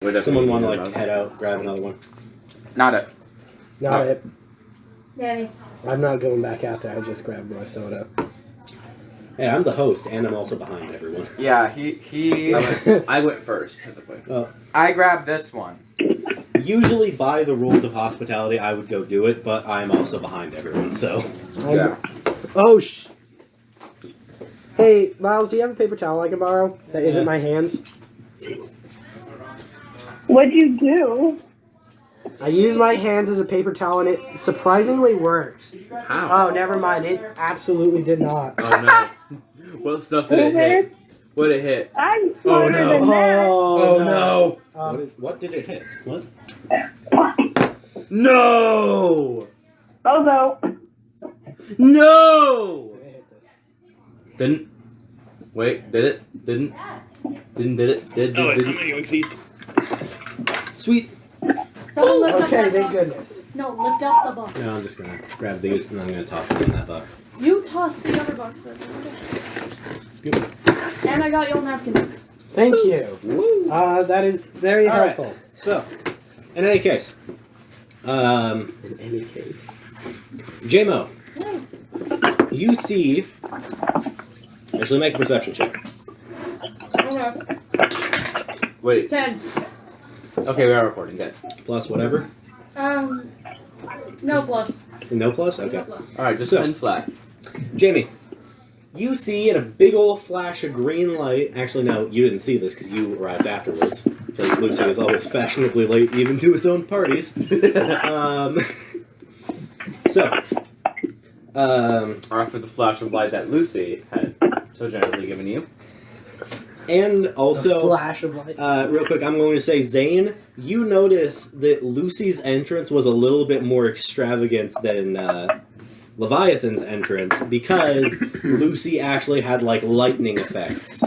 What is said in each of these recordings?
Someone want to like head out, grab another one? Not it. Not it. Danny. I'm not going back out there. I just grabbed my soda. Hey, I'm the host, and I'm also behind everyone. Yeah, he. I went first. I grabbed this one. Usually, by the rules of hospitality, I would go do it, but I'm also behind everyone, so... Yeah. Oh, Hey, Miles, do you have a paper towel I can borrow that isn't my hands? What'd you do? I used my hands as a paper towel, and it surprisingly worked. How? Oh, never mind. It absolutely did not. Oh no. What stuff did it hit? What did it hit? I'm smarter no. than that. Oh no. What did it hit? What? No! Bozo. No! Didn't. Wait, did it? Didn't. Did it? Didn't. I'm gonna yoink these. Sweet. Someone lift Okay, up that thank box. goodness. No, lift up the box. No, I'm just gonna grab these, and I'm gonna toss them in that box. You toss the other box then. And I got your napkins. Thank you. That is very All right. helpful. So, in any case... J-Mo, you see... Actually, make a perception check. Okay. Wait. 10. Okay, we are recording. Good. Plus whatever? No plus. No plus? Okay. No plus. Alright, just So- 10 flat. Jamie, you see in a big old flash of green light... Actually, no, you didn't see this because you arrived afterwards. Because Lucy is always fashionably late, even to his own parties. Or after the flash of light that Lucy had so generously given you. And A also... flash of light. real quick, I'm going to say, Zane, you notice that Lucy's entrance was a little bit more extravagant than Leviathan's entrance because Lucy actually had, like, lightning effects.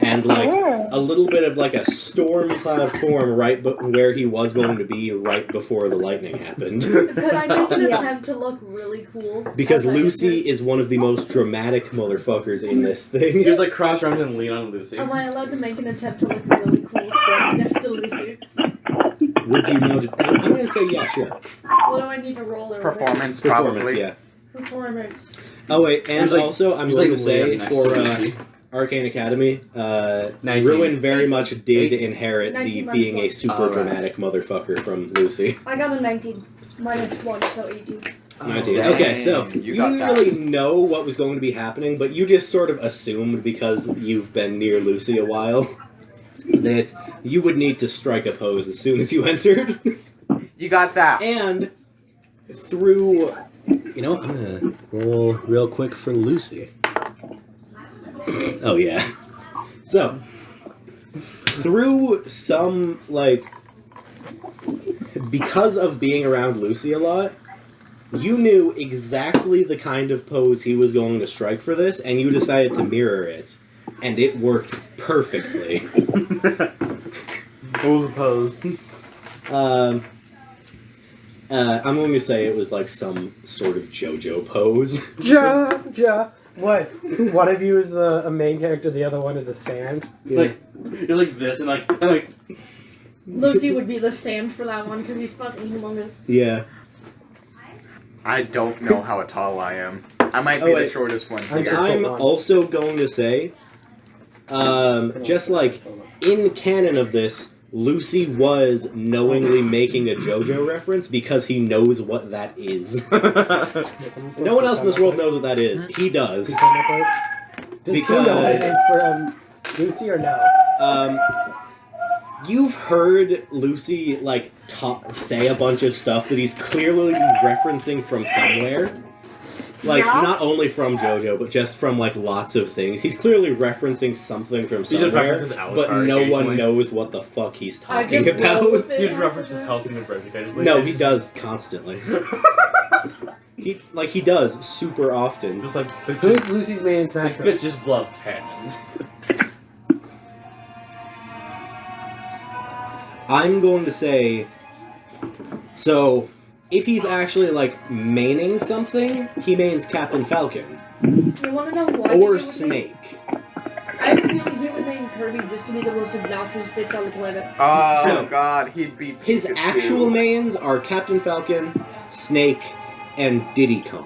And, like, a little bit of, like, a storm cloud form right where he was going to be right before the lightning happened. Could I make an attempt to look really cool? Because as I Lucy enter? is one of the most dramatic motherfuckers in this thing. You just like cross around and lean on Lucy. Am I allowed to make an attempt to look really cool standing next to Lucy? Would you know... I'm going to say, yeah, sure. What do I need to roll over? Performance, Performance, probably. yeah. Performance. Oh, wait, and He's like- also, I'm he's going like to say, way up next for... to Lucy. Arcane Academy, 19. Ruin very 18. much did 18. inherit 19 the minus being a 1. super Alright. dramatic motherfucker from Lucy. I got a 19. Minus 1, so 18. 19. dang. Okay, so You you got didn't that. really know what was going to be happening, but you just sort of assumed because you've been near Lucy a while that you would need to strike a pose as soon as you entered. You got that. And through... You know, I'm gonna roll real quick for Lucy. Oh, yeah. So, through some, like... Because of being around Lucy a lot, you knew exactly the kind of pose he was going to strike for this, and you decided to mirror it. And it worked perfectly. What was the pose? I'm going to say it was like some sort of JoJo pose. What? One of you is a main character, the other one is a stand? It's like this and like Lucy would be the stand for that one because he's fucking humongous. Yeah. I don't know how tall I am. I might be the wait. shortest one. I'm here. sure. I'm 6'1". also going to say, just like in canon of this, Lucy was knowingly making a JoJo reference because he knows what that is. No one else in this world knows what that is. He does. Does he know what it is for Lucy or no? You've heard Lucy like say a bunch of stuff that he's clearly referencing from somewhere. Like, Yeah. not only from JoJo, but just from, like, lots of things. He's clearly referencing something from He just somewhere, references Avatar but no one occasionally. knows what the fuck he's I talking just roll about. with it. he just references Helsing the Bridge occasionally. No, he does constantly. He does super often. Just like Who's Lucy's main in Smash Bros? Bitch just love cannons. I'm going to say, so, if he's actually, like, maining something, he mains Captain Falcon. You want to know why? Or he would Snake. Make, I have a feeling he would make Herbie just to be the most obnoxious bitch on the planet. Oh So, God, he'd be His Pikachu. actual mains are Captain Falcon, Snake, and Diddy Kong.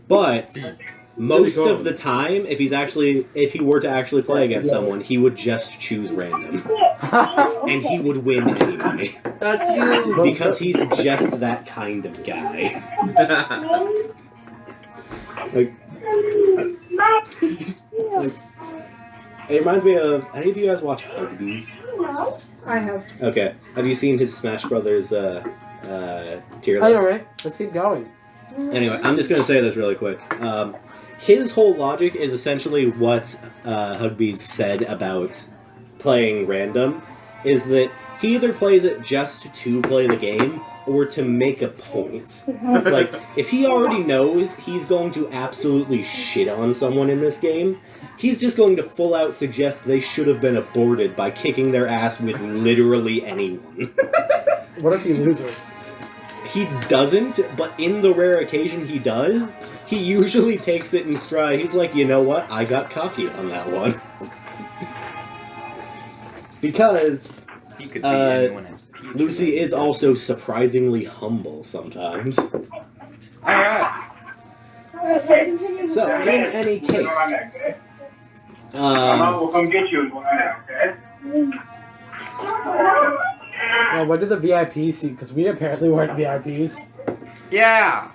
But most Diddy Kong. of the time, if he were to actually play against someone, he would just choose random, and he would win anyway That's you. because he's just that kind of guy. Like, it reminds me of, any of you guys watch Huggies? I have. Okay. Have you seen his Smash Brothers tier list? I know, right? Let's keep going. Anyway, I'm just going to say this really quick. His whole logic is essentially what Hugbees said about playing random, is that he either plays it just to play the game or to make a point. Like, if he already knows he's going to absolutely shit on someone in this game, he's just going to full out suggest they should have been aborted by kicking their ass with literally anyone. What if he loses? He doesn't, but in the rare occasion he does, he usually takes it in stride. He's like, you know what? I got cocky on that one. Because He could be anyone as Pikachu. Lucy is also surprisingly humble sometimes. Alright. So, in any case, We'll come get you. Okay? Well, what did the VIPs see? Because we apparently weren't VIPs. Yeah.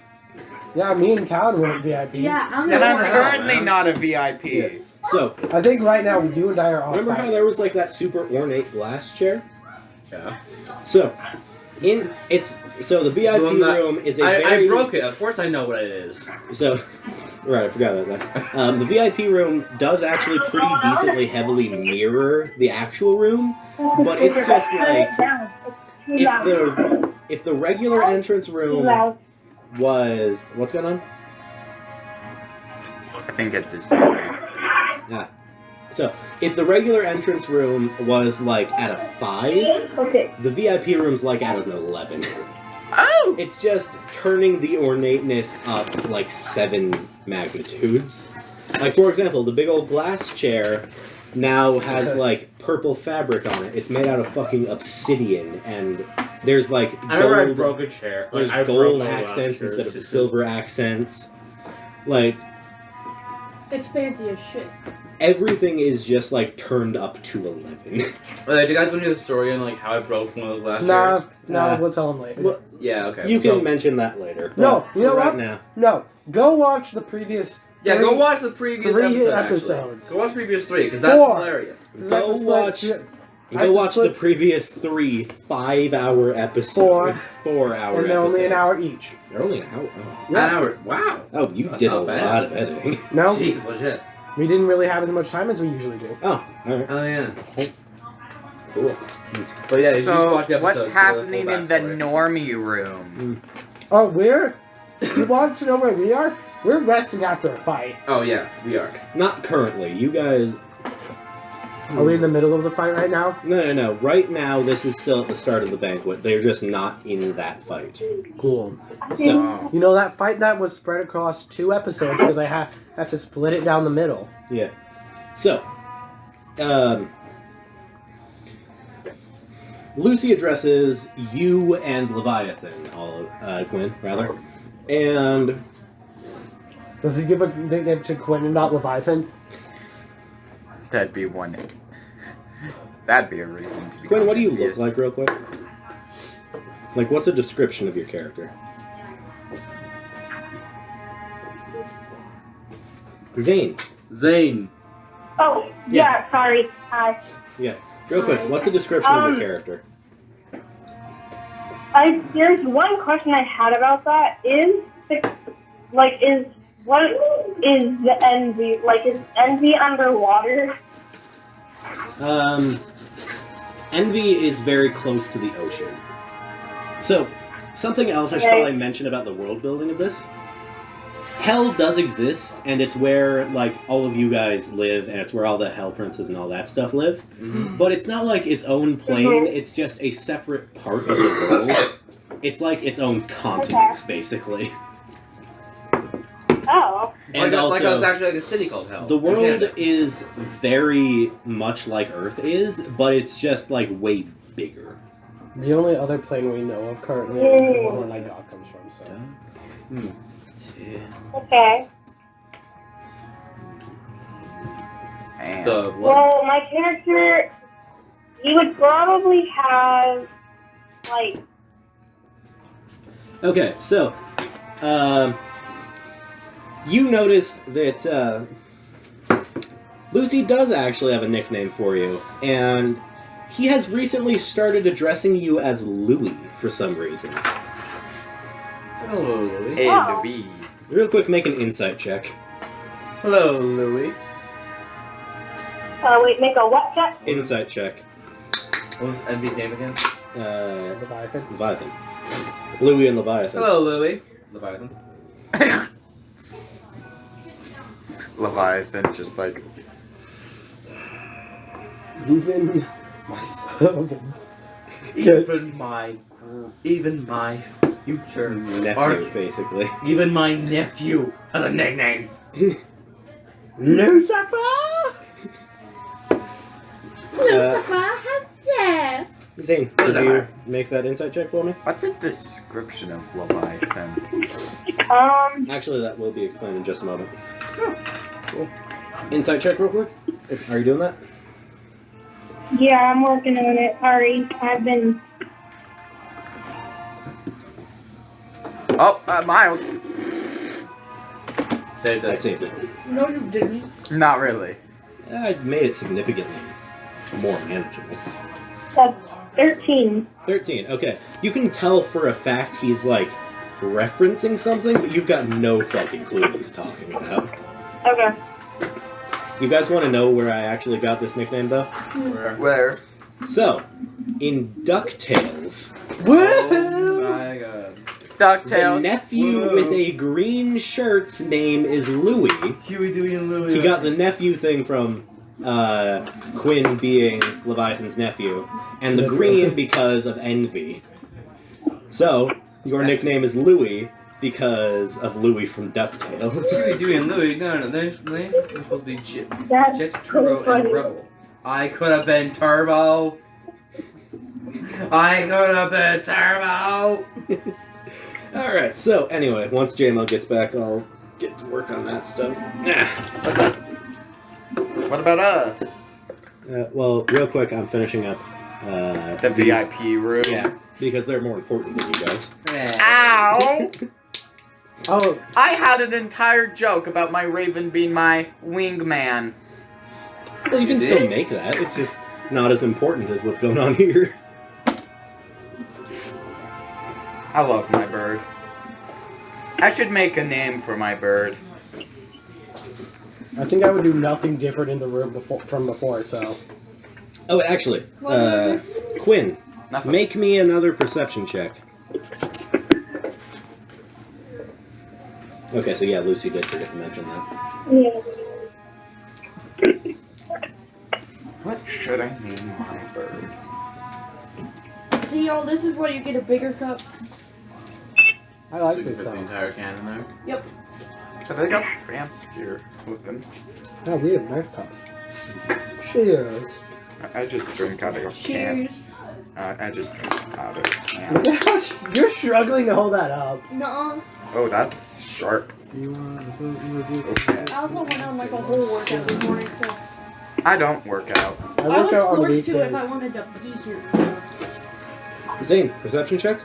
Yeah, me and Calvin weren't VIP. Yeah, I'm And I'm the currently man. not a VIP. Yeah. So, I think right now you and I are off. remember how by- there was like that super ornate glass chair? Yeah. So, the VIP The one that- room is a I very... broke it. Of course I know what it is. So, right, I forgot about that. The VIP room does actually pretty decently heavily mirror the actual room, but it's just like, if the regular entrance room was... What's going on? I think it's his family. Yeah. So, if the regular entrance room was like at a 5, Okay. the VIP room's like at an 11. Oh! It's just turning the ornateness up like 7 magnitudes. Like, for example, the big old glass chair now has like purple fabric on it. It's made out of fucking obsidian, and there's like I remember I gold, broke a chair. there's I gold broke one of accents those instead of chairs. silver accents. Like, It's fancy as shit. everything is just like turned up to 11. Did you guys tell me the story on like how I broke one of those glass Nah, chairs? no, we'll tell him later. Well, Yeah. Okay. you So- can mention that later. No, but you know for right what? now. No, go watch the previous. Yeah, three- go watch the previous 3 episode, actually. episodes. Go watch previous 3 because that's 4. hilarious. That's Go a split watch- shit. You I go just watch the split- previous 3 5-hour episodes. 4-hour And they're episodes. only an hour each. They're only an hour. Oh, Yeah. An hour. Wow. oh you That's did a not bad. lot of editing. No, Jeez, legit. we didn't really have as much time as we usually do. Oh, alright. Oh yeah. Cool. But yeah, you just So, watch the what's episode, happening full in the backstory. normie room? Oh, you want to know where we are? We're resting after a fight. Oh yeah, we are. Not currently. You guys. Are we in the middle of the fight right now? No. Right now, this is still at the start of the banquet. They're just not in that fight. Cool. So, Oh. You know, that fight that was spread across 2 episodes because I had to split it down the middle. yeah. So, Lucy addresses you and Leviathan, Quinn, rather. And Does he give a nickname to Quinn and not Leviathan? That'd be one. That'd be a reason to be. Quinn, what do you look envious. like, real quick? Like, what's a description of your character? Zane. Zane. Oh, yeah, sorry. Hi. Yeah. Real quick, what's a description of your character? There's one question I had about that. What is the envy? Like, is envy underwater? Envy is very close to the ocean. So, something else I should probably mention about the world building of this. Hell does exist, and it's where, like, all of you guys live, and it's where all the Hell Princes and all that stuff live. But it's not like its own plane, it's just a separate part of the world. It's like its own continent, basically. Oh. And like also, it's actually like a city called Hell. the in world Canada. is very much like Earth is, but it's just like way bigger. The only other plane we know of currently is the one that my god comes from. So Okay. And The what? Well, my character, he would probably have, like, Okay, so you notice that Lucy does actually have a nickname for you, and he has recently started addressing you as Louie for some reason. Hello, Louie. hey, Wow. Louis. Real quick, make an insight check. Hello, Louie. wait, make a what check? Insight check. What was Envy's name again? Leviathan. Leviathan. Louie and Leviathan. Hello, Louie. Leviathan. Leviathan just like Even my servant. Even my future Nephew, basically. Even my nephew has a nickname. Lucifer! Lucifer, how dare! Zane, did you make that insight check for me? what's a description of Leviathan? Actually, that will be explained in just a moment. Cool. Insight check real quick. Are you doing that? Yeah, I'm working on it. Sorry, I've been. Oh, Miles. Saved I us. saved it. No, you didn't. Not really. I made it significantly more manageable. That's 13. 13, okay. You can tell for a fact he's, like, referencing something, but you've got no fucking clue what he's talking about. Okay. You guys want to know where I actually got this nickname, though? Where? So, in DuckTales, Oh my god. the DuckTales. nephew Whoa. with a green shirt's name is Louie. Huey, Dewey, and Louie. He got the nephew thing from Quinn being Leviathan's nephew, and the green because of envy. So, your nickname is Louie because of Louie from DuckTales. Huey, Dewey, and Louie. No, they're supposed to be Jet, That's Turbo, so funny. and Rebel. I could have been Turbo. I could have been Turbo. Alright, so anyway, once JMO gets back, I'll get to work on that stuff. What about us? Well, real quick, I'm finishing up The these- VIP room. Yeah, because they're more important than you guys. Ow! Oh, I had an entire joke about my raven being my wingman. Well, you can You still did? make that. It's just not as important as what's going on here. I love my bird. I should make a name for my bird. I think I would do nothing different in the room from before, so. Oh, actually, What is Quinn, Nothing. make me another perception check. Okay, so yeah, Lucy did forget to mention that. Yeah. What should I name my bird? See, y'all, this is where you get a bigger cup. I like So you this put the though. entire can in there. They got fancier looking. Oh, we have nice cups. Cheers. I just drink out of a can. Cheers. I just drink out of a can. You're struggling to hold that up. Nuh-uh. Oh, that's sharp. Okay. I also went on like a whole workout this morning, so I don't work out. I I work was out on forced to if I weekdays. wanted to be here. Zane, perception check?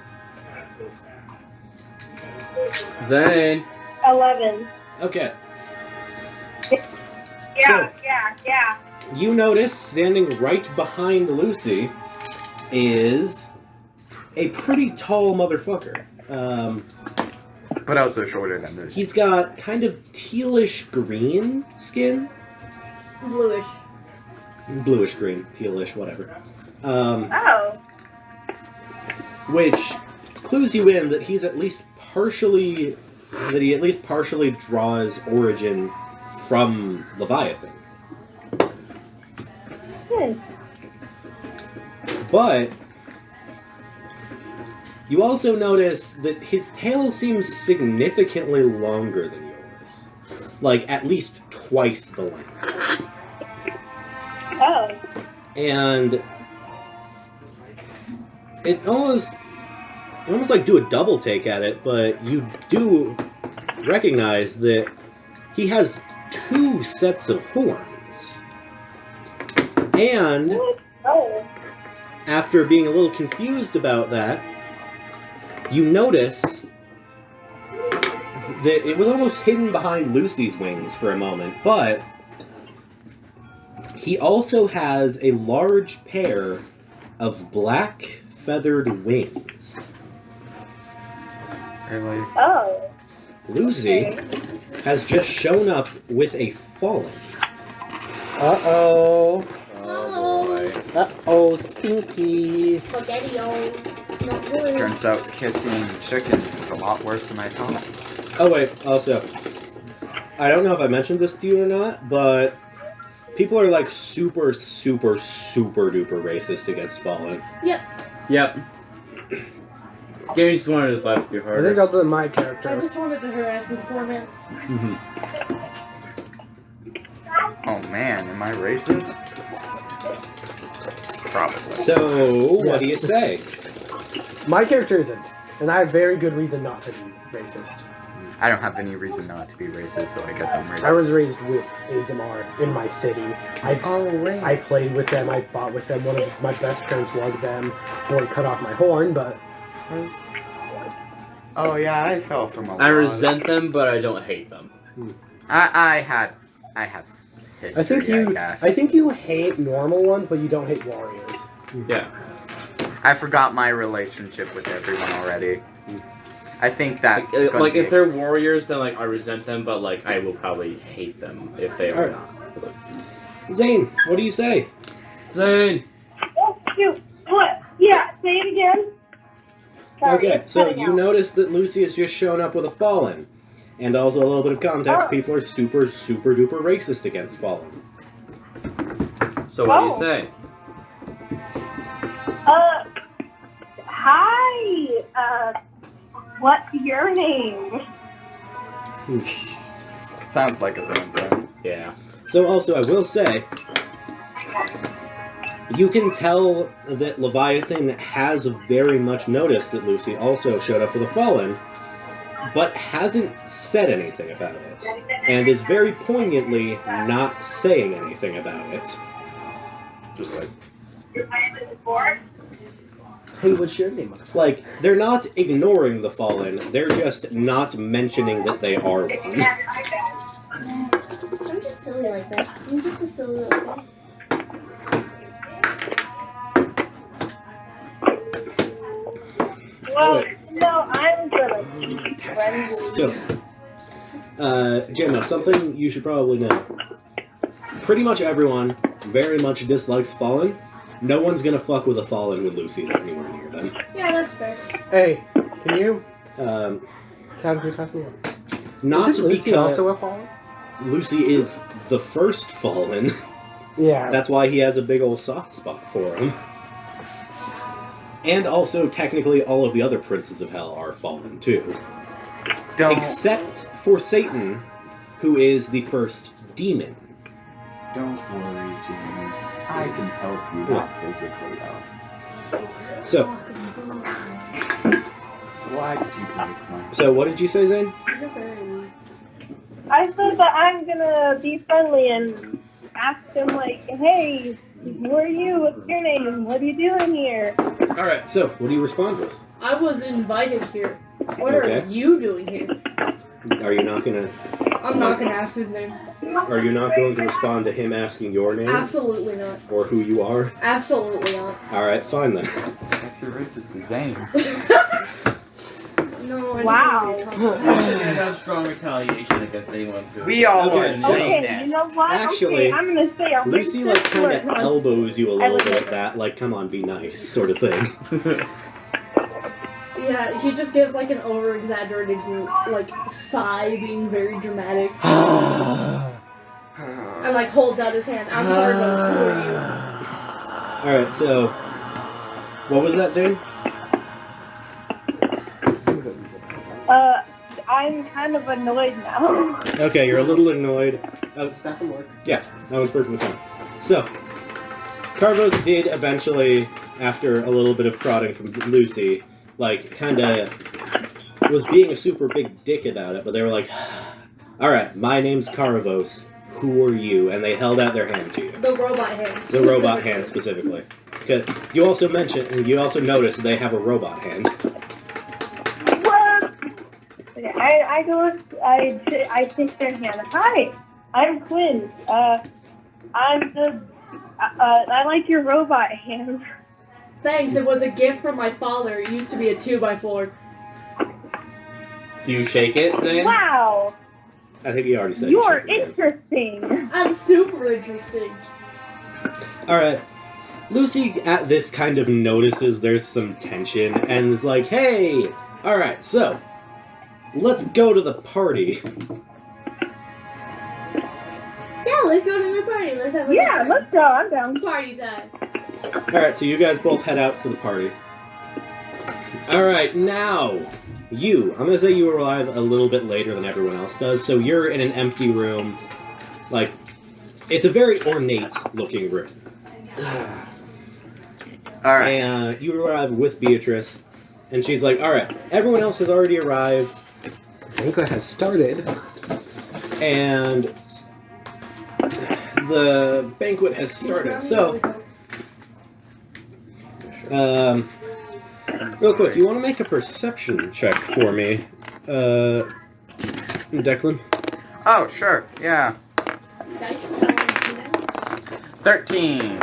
Zane. 11. Okay. Yeah. You notice, standing right behind Lucy, is a pretty tall motherfucker. But also shorter than this. He's got kind of tealish green skin. Bluish. Bluish green, tealish, whatever. Oh. Which clues you in that he's at least partially, that he at least partially draws origin from Leviathan. But you also notice that his tail seems significantly longer than yours. like at least twice the length. Oh. And it almost like do a double take at it, but you do recognize that he has 2 sets of horns. And Oh. after being a little confused about that, you notice that it was almost hidden behind Lucy's wings for a moment, but he also has a large pair of black feathered wings. Really? Oh. Lucy has just shown up with a fallen. Uh-oh. Oh boy. Uh-oh, stinky. Spaghetti-o. Not good. Turns out kissing chickens is a lot worse than I thought. Oh wait, also, I don't know if I mentioned this to you or not, but people are like super, super, super duper racist against Fallen. Yep. Gary just wanted his life to be I think harder. other than my I character. just wanted to harass this poor man. Oh man, am I racist? Probably. So, what do you Yes. say? My character isn't, and I have very good reason not to be racist. I don't have any reason not to be racist, so I guess I'm racist. I was raised with ASMR in my city. Oh wait. I played with them, I fought with them. One of my best friends was them before he cut off my horn, but Oh yeah, I fell from a I log. resent them, but I don't hate them. I have history, I think you hate normal ones, but you don't hate warriors. Yeah. I forgot my relationship with everyone already. I think that's Like, gonna be if they're warriors, then like I resent them, but like I will probably hate them if they are Alright. not. Zane, what do you say? Zane! Oh, shoot. What? Yeah, say it again. Sorry, Okay, it's so cutting you out. notice that Lucy has just shown up with a Fallen. And also a little bit of context, Oh. people are super, super duper racist against Fallen. So what do you Oh. say? Hi. What's your name? sounds like a Zane thing. Yeah. So also, I will say, you can tell that Leviathan has very much noticed that Lucy also showed up with a Fallen, but hasn't said anything about it, and is very poignantly not saying anything about it. Just like Hey, what's your name? Like, they're not ignoring the Fallen, they're just not mentioning that they are one. I'm just silly like that. I'm just a silly little guy. Well, no, I'm gonna be friendly. So, Gemma, something you should probably know. Pretty much everyone very much dislikes Fallen. No one's gonna fuck with a Fallen when Lucy's anywhere near them. Yeah, that's fair. Hey, can you Not Isn't Lucy because also a fallen? Lucy is the first Fallen. Yeah. That's why he has a big old soft spot for him. And also, technically, all of the other princes of hell are fallen too. don't Except for Satan, who is the first demon. Don't worry, Jimmy. I can help you, not physically though. So, Why did you break my so what did you say, Zane? I said that I'm gonna be friendly and ask him, like, hey, who are you? What's your name? What are you doing here? Alright, so, what do you respond with? I was invited here. What Okay. are you doing here? Are you not gonna I'm not gonna ask his name. Are you not going to respond to him asking your name? Absolutely not. Or who you are? Absolutely not. Alright, fine then. That's your racist to Zane. No, I Wow. just You should have strong retaliation against anyone who. we all Okay, are so- Okay, Zanest. you know what? Actually, okay, I'm gonna say a Lucy, racist like, kind word. of elbows you a little would bit never. at that, like, come on, be nice, sort of thing. Yeah, he just gives like an over-exaggerated like sigh, being very dramatic, and like holds out his hand. I'm Tarbo. Who are Alright, so, what was that, Zane? I'm kind of annoyed now. Okay, you're a little annoyed. Does bathroom work? Yeah, that was perfectly fine. So, Carvos did eventually, after a little bit of prodding from Lucy, like, kinda was being a super big dick about it, but they were like, alright, my name's Carvos. Who are you? And they held out their hand to you. The robot hands. The robot hand specifically. 'Cause you also noticed they have a robot hand. What? Okay, I take their hand. Hi, I'm Quinn. I like your robot hand. Thanks, it was a gift from my father. It used to be a 2x4. Do you shake it, Zane? Wow, I think he already said you you are should be good. interesting. I'm super interesting. Alright. Lucy at this kind of notices there's some tension and is like, hey! Alright, so, let's go to the party. Yeah, let's go to the party. Let's have a Yeah, let's go. I'm down. party time. Alright, so you guys both head out to the party. Alright, now, I'm gonna say you arrive a little bit later than everyone else does, so you're in an empty room. Like, it's a very ornate looking room. Alright. And you arrive with Beatrice, and she's like, alright, everyone else has already arrived, Banquet has started. and the banquet has started. So, real quick, you want to make a perception check for me, Declan? Oh, sure. Yeah. Dice. 13.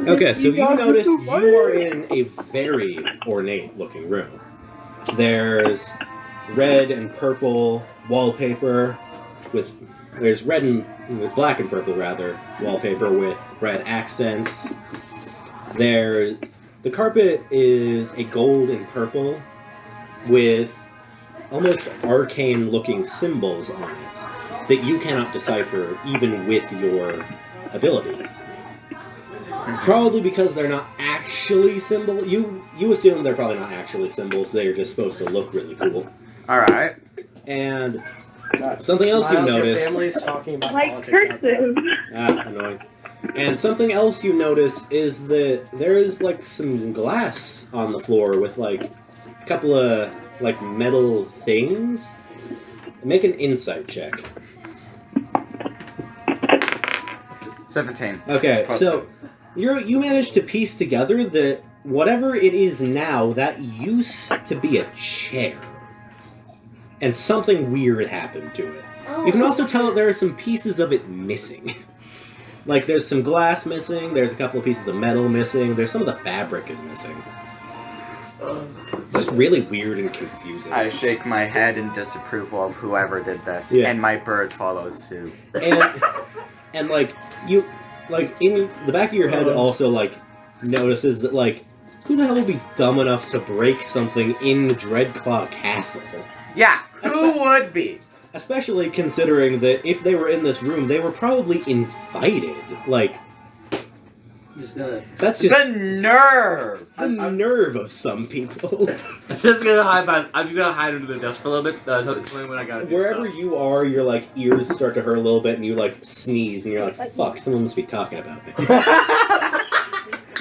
Okay, so you notice you are in a very ornate-looking room. There's red and purple wallpaper there's red and black and purple rather wallpaper with red accents. The carpet is a gold and purple with almost arcane-looking symbols on it that you cannot decipher even with your abilities. Probably because they're not actually symbols. You assume they're probably not actually symbols. They're just supposed to look really cool. Alright. And something else you Miles, your notice. family's talking about Like politics out there. cursive. Annoying. And something else you notice is that there is like some glass on the floor with like a couple of like metal things. Make an insight check. 17. Okay, Plus so you managed to piece together that whatever it is now, that used to be a chair. And something weird happened to it. Oh. You can also tell that there are some pieces of it missing. Like, there's some glass missing, there's a couple of pieces of metal missing, there's some of the fabric is missing. It's just really weird and confusing. I shake my head in disapproval of whoever did this, Yeah. and my bird follows suit. And like, you, like, in the back of your head also, like, notices that, like, who the hell would be dumb enough to break something in Dreadclaw Castle? Yeah, who would be? Especially considering that if they were in this room, they were probably invited. Like, Just gonna, that's just The nerve! the nerve of some people. I'm just gonna hide under the desk for a little bit. Tell me when I gotta do Wherever stuff. you are, your, like, ears start to hurt a little bit, and you, like, sneeze, and you're like, fuck, someone must be talking about me.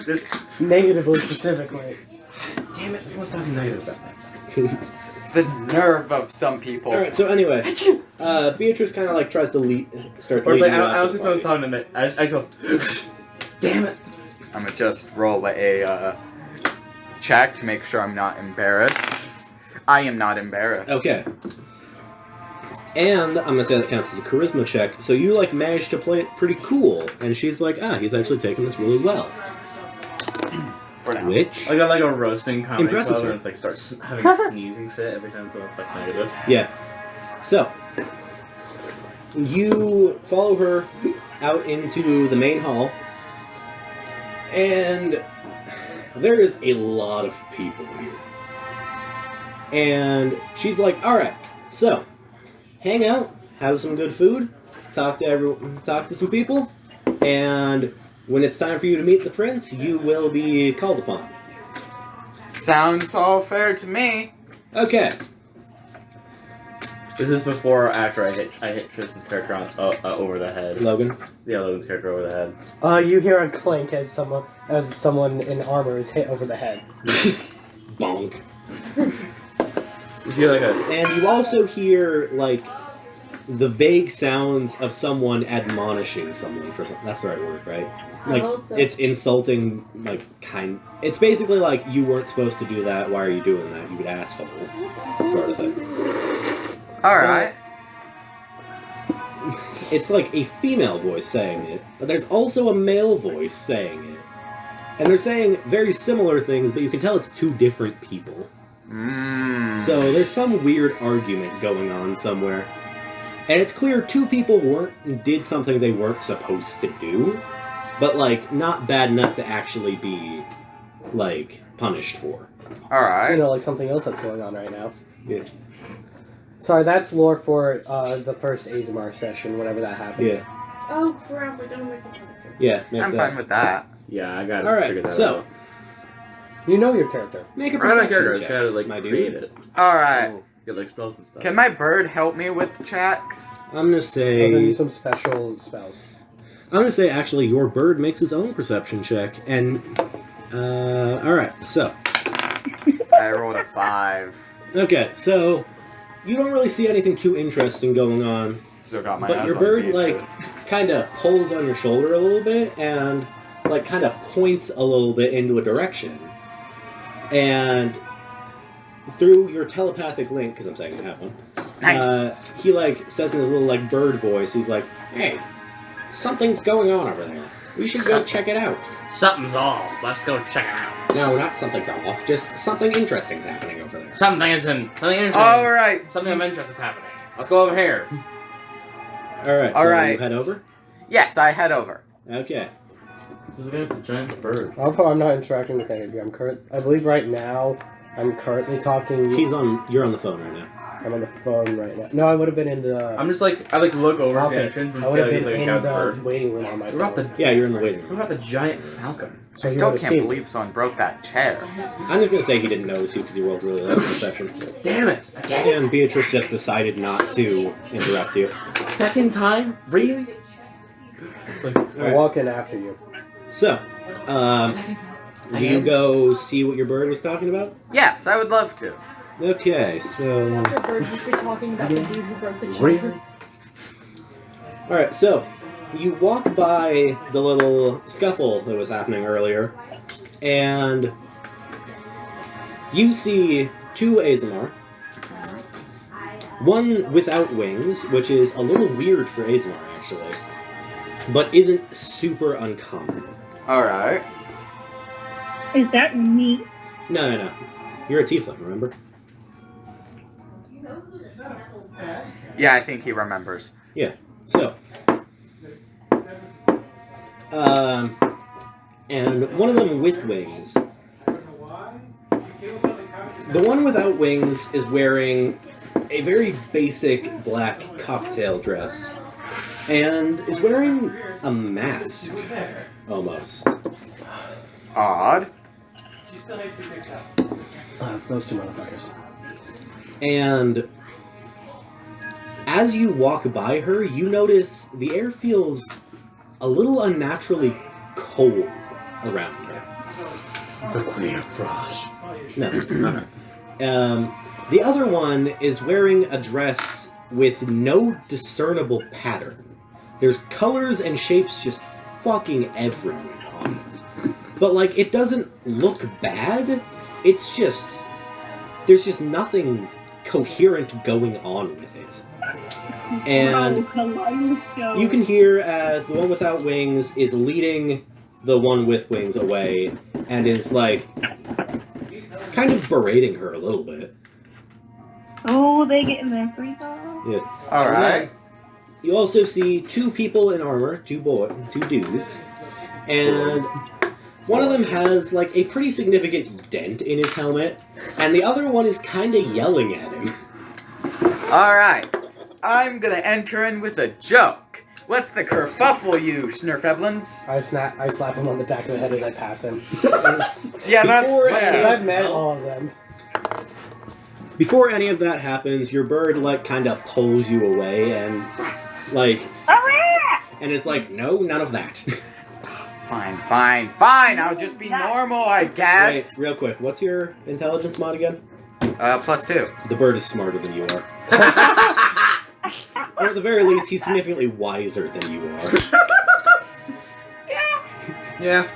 This, Negatively, specifically. damn it! Someone's talking negative about me. The nerve of some people. Alright, so anyway, Beatrice kind of, like, tries to start Or leading like, you I out don't to think the someone's party. talking to me. I just go, damn it! I'm gonna just roll a check to make sure I'm not embarrassed. I am not embarrassed. Okay. And I'm gonna say that counts as a charisma check, so you, like, managed to play it pretty cool, and she's like, he's actually taking this really well. For now. Which, I got like a roasting comedy Impresses club her. and it's like starts having a sneezing fit every time someone talks negative. yeah. So, you follow her out into the main hall, and there is a lot of people here. And she's like, alright, so, hang out, have some good food, talk to some people, and when it's time for you to meet the prince, you will be called upon. Sounds all fair to me. Okay. This is before or after I hit Tristan's character on, over the head. Logan. Yeah, Logan's character over the head. You hear a clink as someone in armor is hit over the head. Bonk. You hear like a... And you also hear, like, the vague sounds of someone admonishing someone for something. That's the right word, right? Like, hope so. it's insulting, like, It's basically like, you weren't supposed to do that, why are you doing that, you asshole, sort of thing. Alright. It's like a female voice saying it, but there's also a male voice saying it. And they're saying very similar things, but you can tell it's two different people. So there's some weird argument going on somewhere. And it's clear two people did something they weren't supposed to do, but, like, not bad enough to actually be, like, punished for. Alright. Like something else that's going on right now. Yeah. Sorry, that's lore for the first Azamar session, whenever that happens. Yeah. Oh crap! We're done with the character. Yeah, makes I'm that. fine with that. Yeah, I gotta Alright, figure that so, out. You know your character. make a I don't perception care, I just check, gotta, like, my dude. create it. Alright. Get, like, spells and stuff. Can my bird help me with checks? I'm gonna I'll say... give you some special spells. I'm gonna say, actually, your bird makes his own perception check, and... alright, so... I rolled a 5. Okay, so... You don't really see anything too interesting going on, Still got my but eyes your on bird, Beatrice. like, kind of pulls on your shoulder a little bit, and, like, kind of points a little bit into a direction. And... through your telepathic link, because I'm saying I have one, Nice. he, like, says in his little, like, bird voice, he's like, hey, something's going on over there. We should go check it out. Something's off. Let's go check it out. No, not something's off, just something interesting's happening over there. Something interesting. Alright. Something of interest is happening. Let's go over here. Alright, so Alright. you head over? Yes, I head over. Okay. There's a guy with a giant bird. Although I'm not interacting with any of you. I believe right now I'm currently talking. You're on the phone right now. I'm on the phone right now. No, I would have been in the. I'm just like, I like look over at the office. entrance and I would see have like, he's been like a in guy the with a bird. waiting room on my What about phone. the Yeah, you're in the waiting What room. about the giant falcon? So I you still would've can't seen believe someone broke that chair. I'm just gonna say he didn't notice you because he rolled really low perception. Damn it! Again? And Beatrice just decided not to interrupt you. Second time? Really? I Alright. walk in after you. So, do you go see what your bird was talking about? Yes, I would love to. Okay, so... That's your bird just be talking about the dude who broke the chair. Really? Alright, so, you walk by the little scuffle that was happening earlier, and you see two Azamar. One without wings, which is a little weird for Azamar, actually, but isn't super uncommon. Alright. Is that me? No. You're a tiefling, remember? Yeah, I think he remembers. Yeah. So, and one of them with wings. The one without wings is wearing a very basic black cocktail dress and is wearing a mask, almost. Odd. Oh, it's those two motherfuckers. And as you walk by her, you notice the air feels a little unnaturally cold around her. The Queen of Frost. No. The other one is wearing a dress with no discernible pattern. There's colors and shapes just fucking everywhere on it. But, like, it doesn't look bad. It's just... there's just nothing coherent going on with it. And you can hear as the one without wings is leading the one with wings away and is, like, kind of berating her a little bit. Oh, they get in there free though. Yeah. Alright. You also see two people in armor, two dudes, and one of them has, like, a pretty significant dent in his helmet, and the other one is kind of yelling at him. Alright. I'm gonna enter in with a joke. What's the kerfuffle, you Snurfeblins? I slap him on the back of the head as I pass him. Yeah, that's Because fair. I've met all of them. Before any of that happens, your bird like kind of pulls you away and like, and it's like, no, none of that. Fine. I'll just be normal, I Wait, guess. real quick, what's your intelligence mod again? +2. The bird is smarter than you are. Or at the very least, he's significantly wiser than you are. Yeah.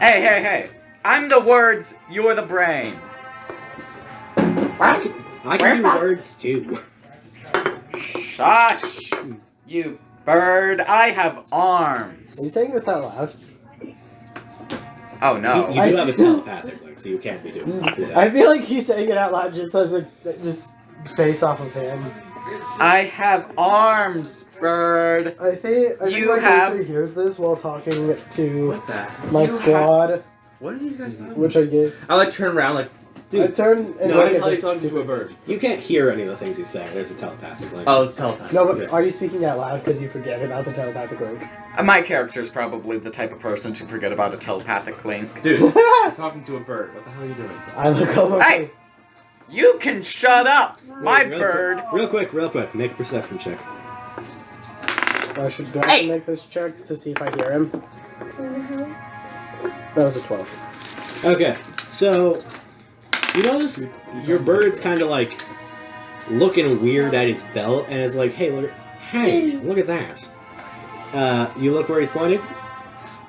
Hey. I'm the words, you're the brain. I can do words too. Shush! You bird, I have arms. Are you saying this out loud? Oh no. You do have a telepathic link, so you can't be doing that. I feel like he's saying it out loud just as a just based off of him. I have arms, bird. I think You my have- character hears this while talking to What the? my You squad, What are these guys talking which I get. I like turn around like, I dude. turn and No, I look can at tell he's this talking to a bird. You can't hear any of the things he's saying. There's a telepathic link. Oh, it's telepathy. No, but Yeah. are you speaking out loud because you forget about the telepathic link? My character's probably the type of person to forget about a telepathic link. Dude, I'm talking to a bird. What the hell are you doing? I look over. Hey! You can shut up! My Real bird! Quick, real quick. Make a perception check. Do I have to Hey! make this check to see if I hear him? That was a 12. Okay, so you notice your bird's kind of like looking weird at his belt, and it's like, hey, look at that. You look where he's pointing.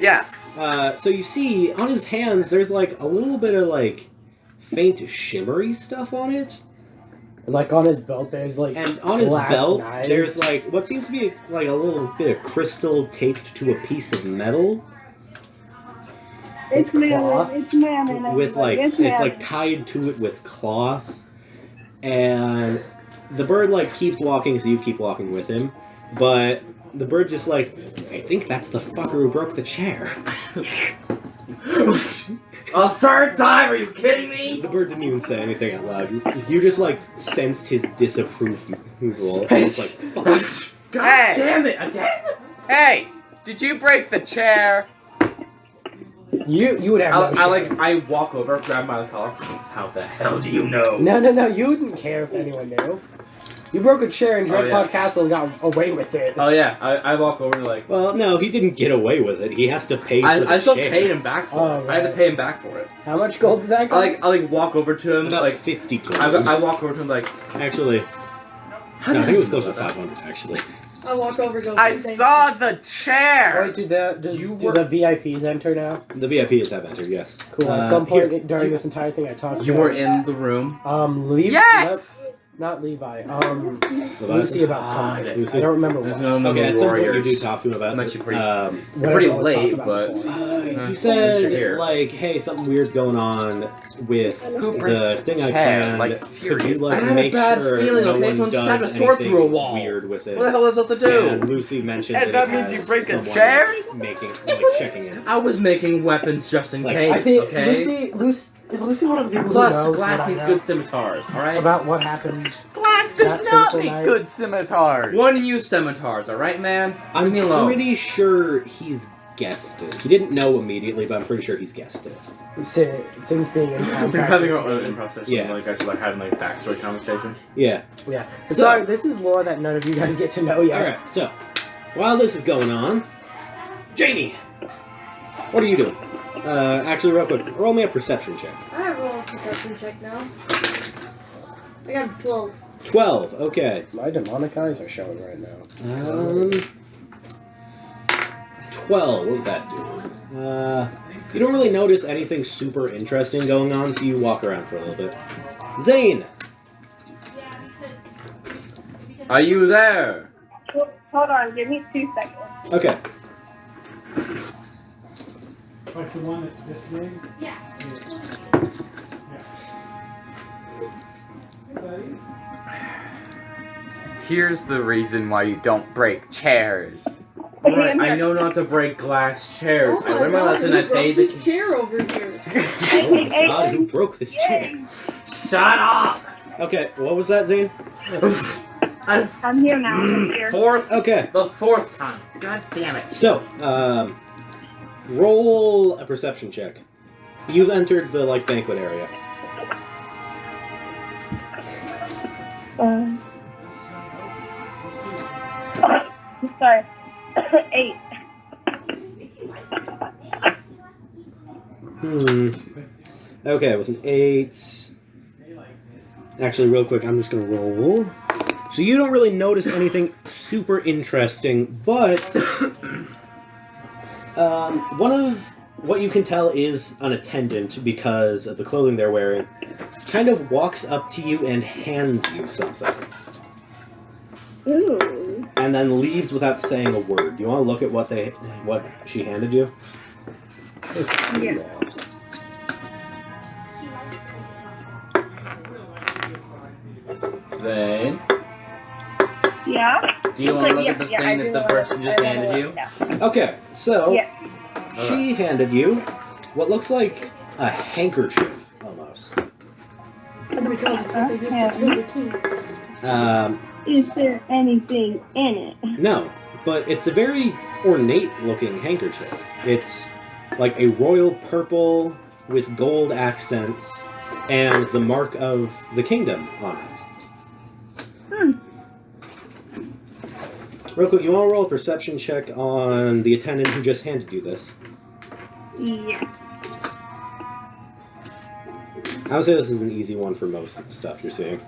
Yes. So you see on his hands, there's like a little bit of like faint shimmery stuff on it, And like on his belt, there's like and on his glass belt, knives. there's like what seems to be like a little bit of crystal taped to a piece of metal. It's cloth. man. It's man. With like it's it's like tied to it with cloth, and the bird like keeps walking, so you keep walking with him, but the bird just like, I think that's the fucker who broke the chair. A third time? Are you kidding me? The bird didn't even say anything out loud. You just like sensed his disapproval. It's like, fuck. God Hey! damn it! Again? Hey! Did you break the chair? You would have no shame. I walk over, grab my collar. How the hell do you know? No, you wouldn't care if anyone knew. You broke a chair in Dreadclaw yeah. Castle and got away with it. Oh yeah, I walk over and like. Well, no, he didn't get away with it. He has to pay for the I still chair. paid him back for Oh, it. I had to right. pay him back for it. How much gold did that cost? I walk over to him About like 50 gold. I walk over to him like. Actually, no, I think it was closer to 500, actually. I walk over, go. I "Thank saw you." the chair! Wait, do the VIPs enter now? The VIPs have entered, yes. Cool. At some point Here, during this entire thing, I talked You about were in the room. Levi. Yes! Not Levi. Leviathan? Lucy about something. Lucy? I don't remember There's what. no Okay, at some point you do warriors. talk to him about I'm actually pretty- um, They're pretty whatever was talked late, about but before. you said, here. like, hey, something weird's going on with Who the breaks thing the I chair? planned. Like, Could you, seriously? like, I had a make bad sure feeling, no okay? one Someone does stabbed a sword anything through a wall. weird with it? What the hell is that to do? And Lucy mentioned And that that it means has you break a someone, chair? like, checking in. I was making weapons just in Like, case. I think okay. Lucy is Lucy one of the people who Plus, knows glass what I needs know good scimitars. All right. about what happened. Glass does That not fateful make night. good scimitars. One use scimitars. All right, man. I'm Leave me alone. pretty sure he's guessed it. He didn't know immediately, but I'm pretty sure he's guessed it. Since being in contact. We're having our own improv session. Yeah. Like guys are like having like backstory conversation. Yeah. Yeah. So- Sorry, this is lore that none of you guys get to know yet. Alright, so, while this is going on, Jamie, what are you doing? Actually, real quick, roll me a perception check. I roll a perception check now. I got a 12. 12, okay. My demonic eyes are showing right now. 12, what would that do? You don't really notice anything super interesting going on, so you walk around for a little bit. Zane! Are you there? Hold on, give me 2 seconds. Okay. Like the one that's this big? Yeah. Here's the reason why you don't break chairs. Alright, I know not to break glass chairs. I learned my lesson. I paid this the. chair over here. Oh my god, who broke this chair? Shut up! Okay, what was that, Zane? I'm here now. I'm here. Fourth. Okay, The fourth time. God damn it. so, roll a perception check. You've entered the, like, banquet area. Sorry. 8. Okay, with an 8. Actually, real quick, I'm just gonna roll. So you don't really notice anything super interesting, but one of what you can tell is an attendant because of the clothing they're wearing. Kind of walks up to you and hands you something, Ooh. and then leaves without saying a word. You want to look at what she handed you? Yeah. Zane, Yeah? do you want to look Yeah, at the yeah, I thing do that the wanna- person just I wanna handed you? look now. Okay, so Yeah. she handed you what looks like a handkerchief, almost. Oh my god, it's what they used to kill the king. Is there anything in it? No, but it's a very ornate-looking handkerchief. It's like a royal purple with gold accents and the mark of the kingdom on it. Real quick, you want to roll a perception check on the attendant who just handed you this? Yeah. I would say this is an easy one for most of the stuff you're seeing.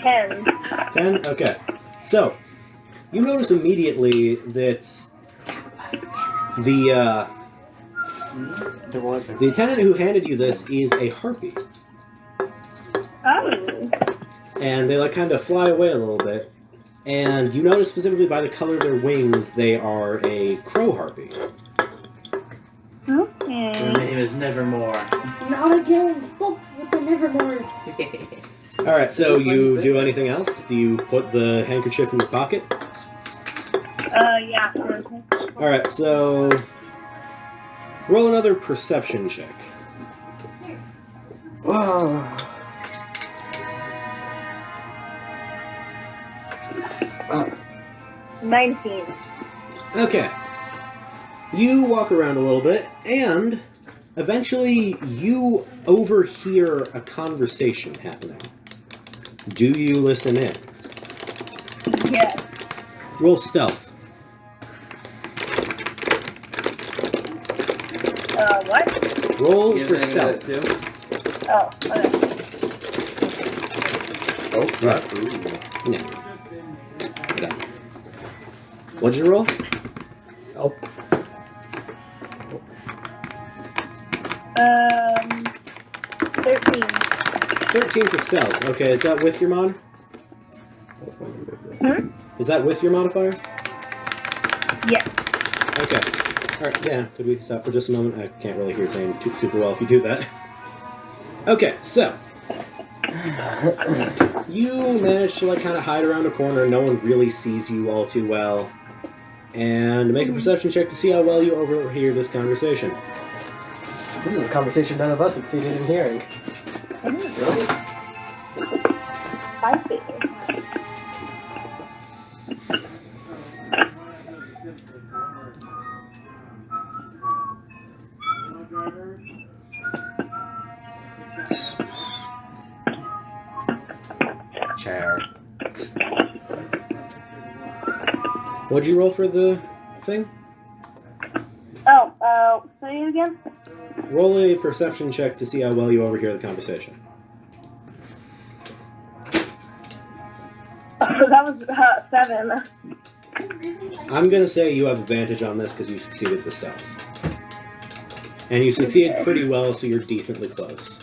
10. 10? Okay. So, you notice immediately that the There wasn't. the attendant who handed you this is a harpy. Oh. And they like kind of fly away a little bit. And you notice specifically by the color of their wings, they are a crow harpy. Their Okay. name is Nevermore. Not again! Stop with the Nevermore! Alright, so you do anything else? Do you put the handkerchief in your pocket? Yeah. Alright, so roll another perception check. Oh. 19. Okay. You walk around a little bit, and eventually you overhear a conversation happening. Do you listen in? Yeah. Roll stealth. What? Roll You for have any of stealth. that too? Oh, okay. Oh, Yeah. crap. Ooh. No. Okay. What'd you roll? Oh. 13. 13 for stealth. Okay, is that with your mod? Is that with your modifier? Yeah. Okay. Alright, yeah, could we stop for just a moment? I can't really hear Zane super well if you do that. Okay, so. You manage to kind of hide around a corner. No one really sees you all too well. And make a perception check to see how well you overhear this conversation. This is a conversation none of us succeeded in hearing. I see. Chair. What'd you roll for the thing? Say it again? Roll a perception check to see how well you overhear the conversation. That was 7. I'm gonna say you have advantage on this because you succeeded the stealth. And you succeeded pretty well, so you're decently close.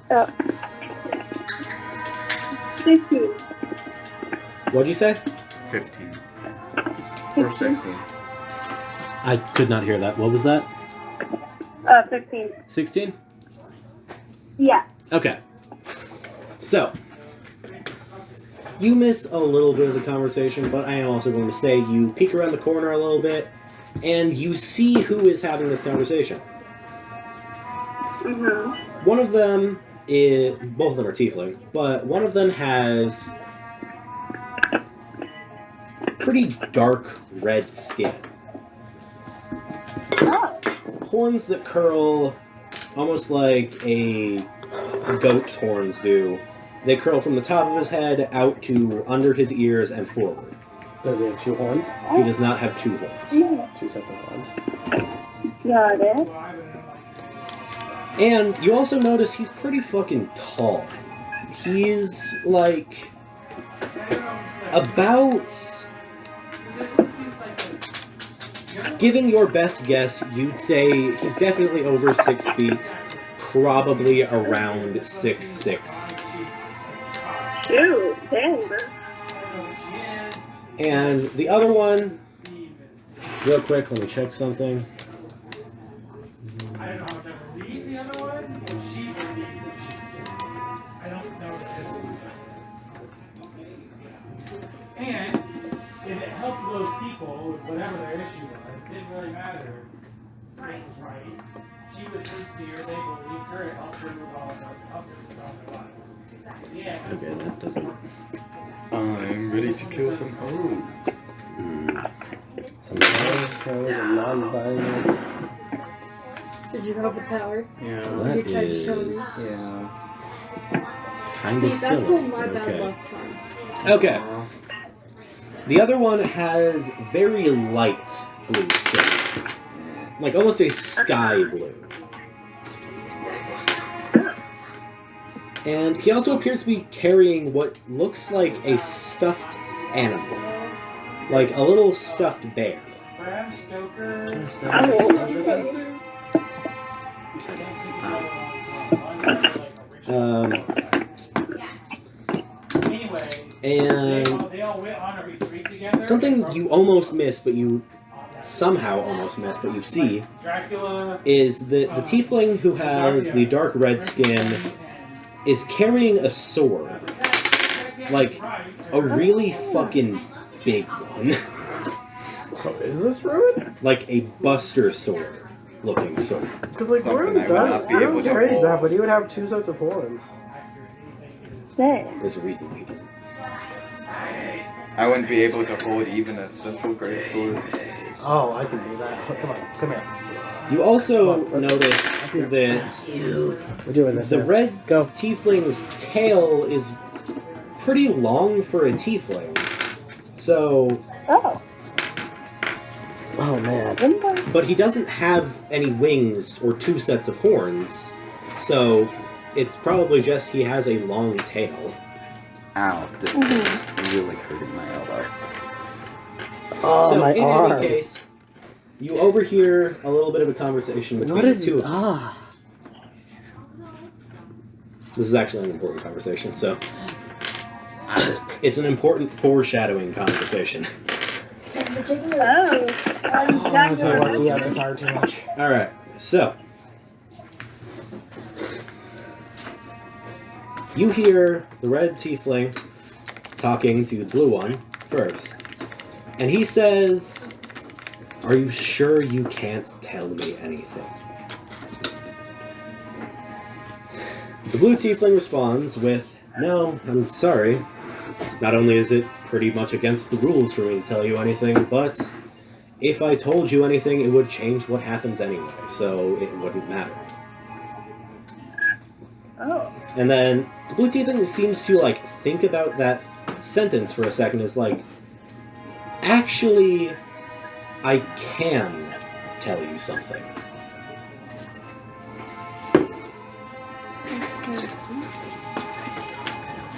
Oh. 16. What'd you say? 15. Or 16. I could not hear that. What was that? 15. 16? Yeah. Okay. So, you miss a little bit of the conversation, but I am also going to say you peek around the corner a little bit, and you see who is having this conversation. Mm-hmm. One of them both of them are tiefling, but one of them has pretty dark red skin. Oh. Horns that curl almost like a goat's horns do. They curl from the top of his head out to under his ears and forward. Does he have 2 horns? He does not have 2 horns. 2 sets of horns. Got it. And you also notice he's pretty fucking tall. He's like about, giving your best guess, you'd say he's definitely over 6 feet, probably around 6'6". Ooh, dang. And the other one, real quick, let me check something. I don't know how to believe the other one, or she believed what she said. I don't know what And if it helped those people with whatever their issue was, it didn't really matter. It was right. She was sincere, they believed her, it helped her with all their lives. Yeah. Okay, that doesn't... I'm ready to kill some hoes. Some powers are non-violent. Did you help the tower? Yeah. That You tried to show me. is Yeah. kind See, of that's silly. called my bad Okay. luck charm. Okay. The other one has very light blue skin. Like almost a sky blue. And he also appears to be carrying what looks like a stuffed animal. Like a little stuffed bear. Bram Stoker. Anyway, And they all went on a retreat together. something you almost missed, but you somehow almost missed, but you see, Dracula is that the tiefling who has the dark red skin is carrying a sword. Like, a really fucking big one. So is this ruined? Like a buster sword looking sword. Because like Something Ruin I would not be able does to carries hold. that, but he would have 2 sets of horns. Dang. There's a reason why he doesn't. I wouldn't be able to hold even a simple great sword. Oh, I can do that. Come on, come here. You also Come on, let's- notice that We're doing this. the man. red Go. tiefling's tail is pretty long for a tiefling. So, Oh. Oh man. Didn't I? but he doesn't have any wings or 2 sets of horns. So, it's probably just he has a long tail. Ow, this is really hurting my elbow. Oh, So, my in arm. any case, you overhear a little bit of a conversation between What the is 2 of them. ah? This is actually an important conversation, so it's an important foreshadowing conversation. Oh. I'm I'm Dracula. working out this hard too much. All right, so you hear the red tiefling talking to the blue one first, and he says, "Are you sure you can't tell me anything?" The blue tiefling responds with, "No, I'm sorry. Not only is it pretty much against the rules for me to tell you anything, but if I told you anything, it would change what happens anyway, so it wouldn't matter." Oh. And then the blue tiefling seems to like think about that sentence for a second. Is like, actually, I can tell you something.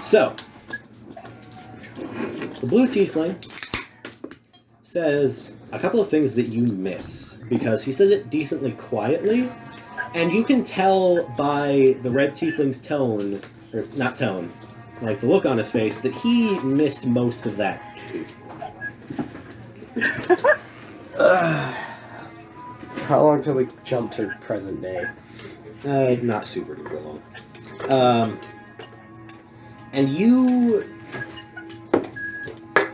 So, the blue tiefling says a couple of things that you miss, because he says it decently quietly, and you can tell by the red tiefling's tone, or not tone, like the look on his face, that he missed most of that too. How long till we jump to present day? Not super duper long. And you,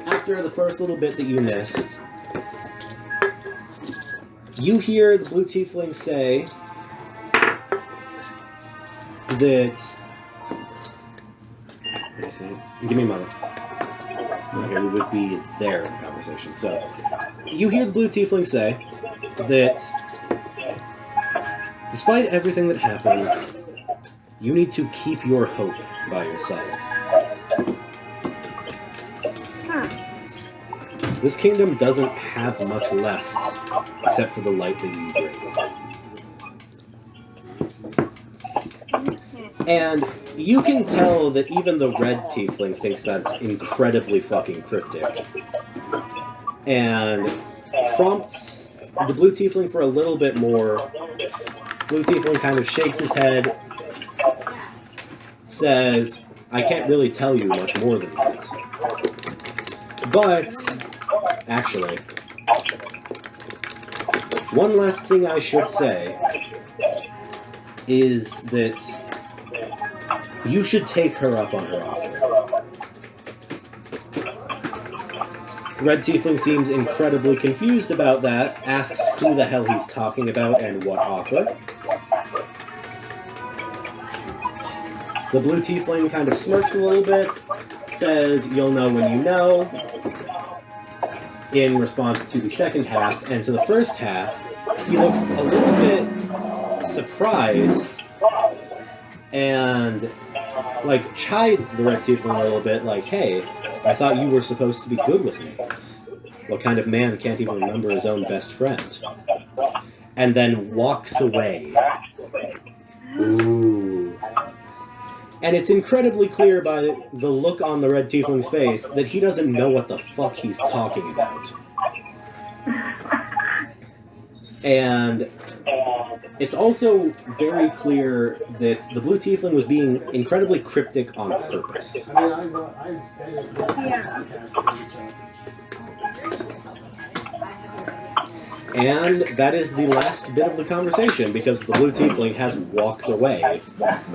after the first little bit that you missed, you hear the blue tiefling say that Saint. Give me a moment. Okay, we would be there in the conversation. So, you hear the blue tiefling say that despite everything that happens, you need to keep your hope by your side. This kingdom doesn't have much left except for the light that you bring. And you can tell that even the red tiefling thinks that's incredibly fucking cryptic. And prompts the blue tiefling for a little bit more. Blue tiefling kind of shakes his head, says, I can't really tell you much more than that. But, actually, one last thing I should say is that you should take her up on her offer. Red Tiefling seems incredibly confused about that, asks who the hell he's talking about and what offer. The blue Tiefling kind of smirks a little bit, says, you'll know when you know, in response to the second half, and to the first half, he looks a little bit surprised, and, like, chides the red tiefling a little bit, like, hey, I thought you were supposed to be good with names. What kind of man can't even remember his own best friend? And then walks away. Ooh. And it's incredibly clear by the look on the red tiefling's face that he doesn't know what the fuck he's talking about. And it's also very clear that the blue tiefling was being incredibly cryptic on purpose. And that is the last bit of the conversation, because the blue tiefling has walked away.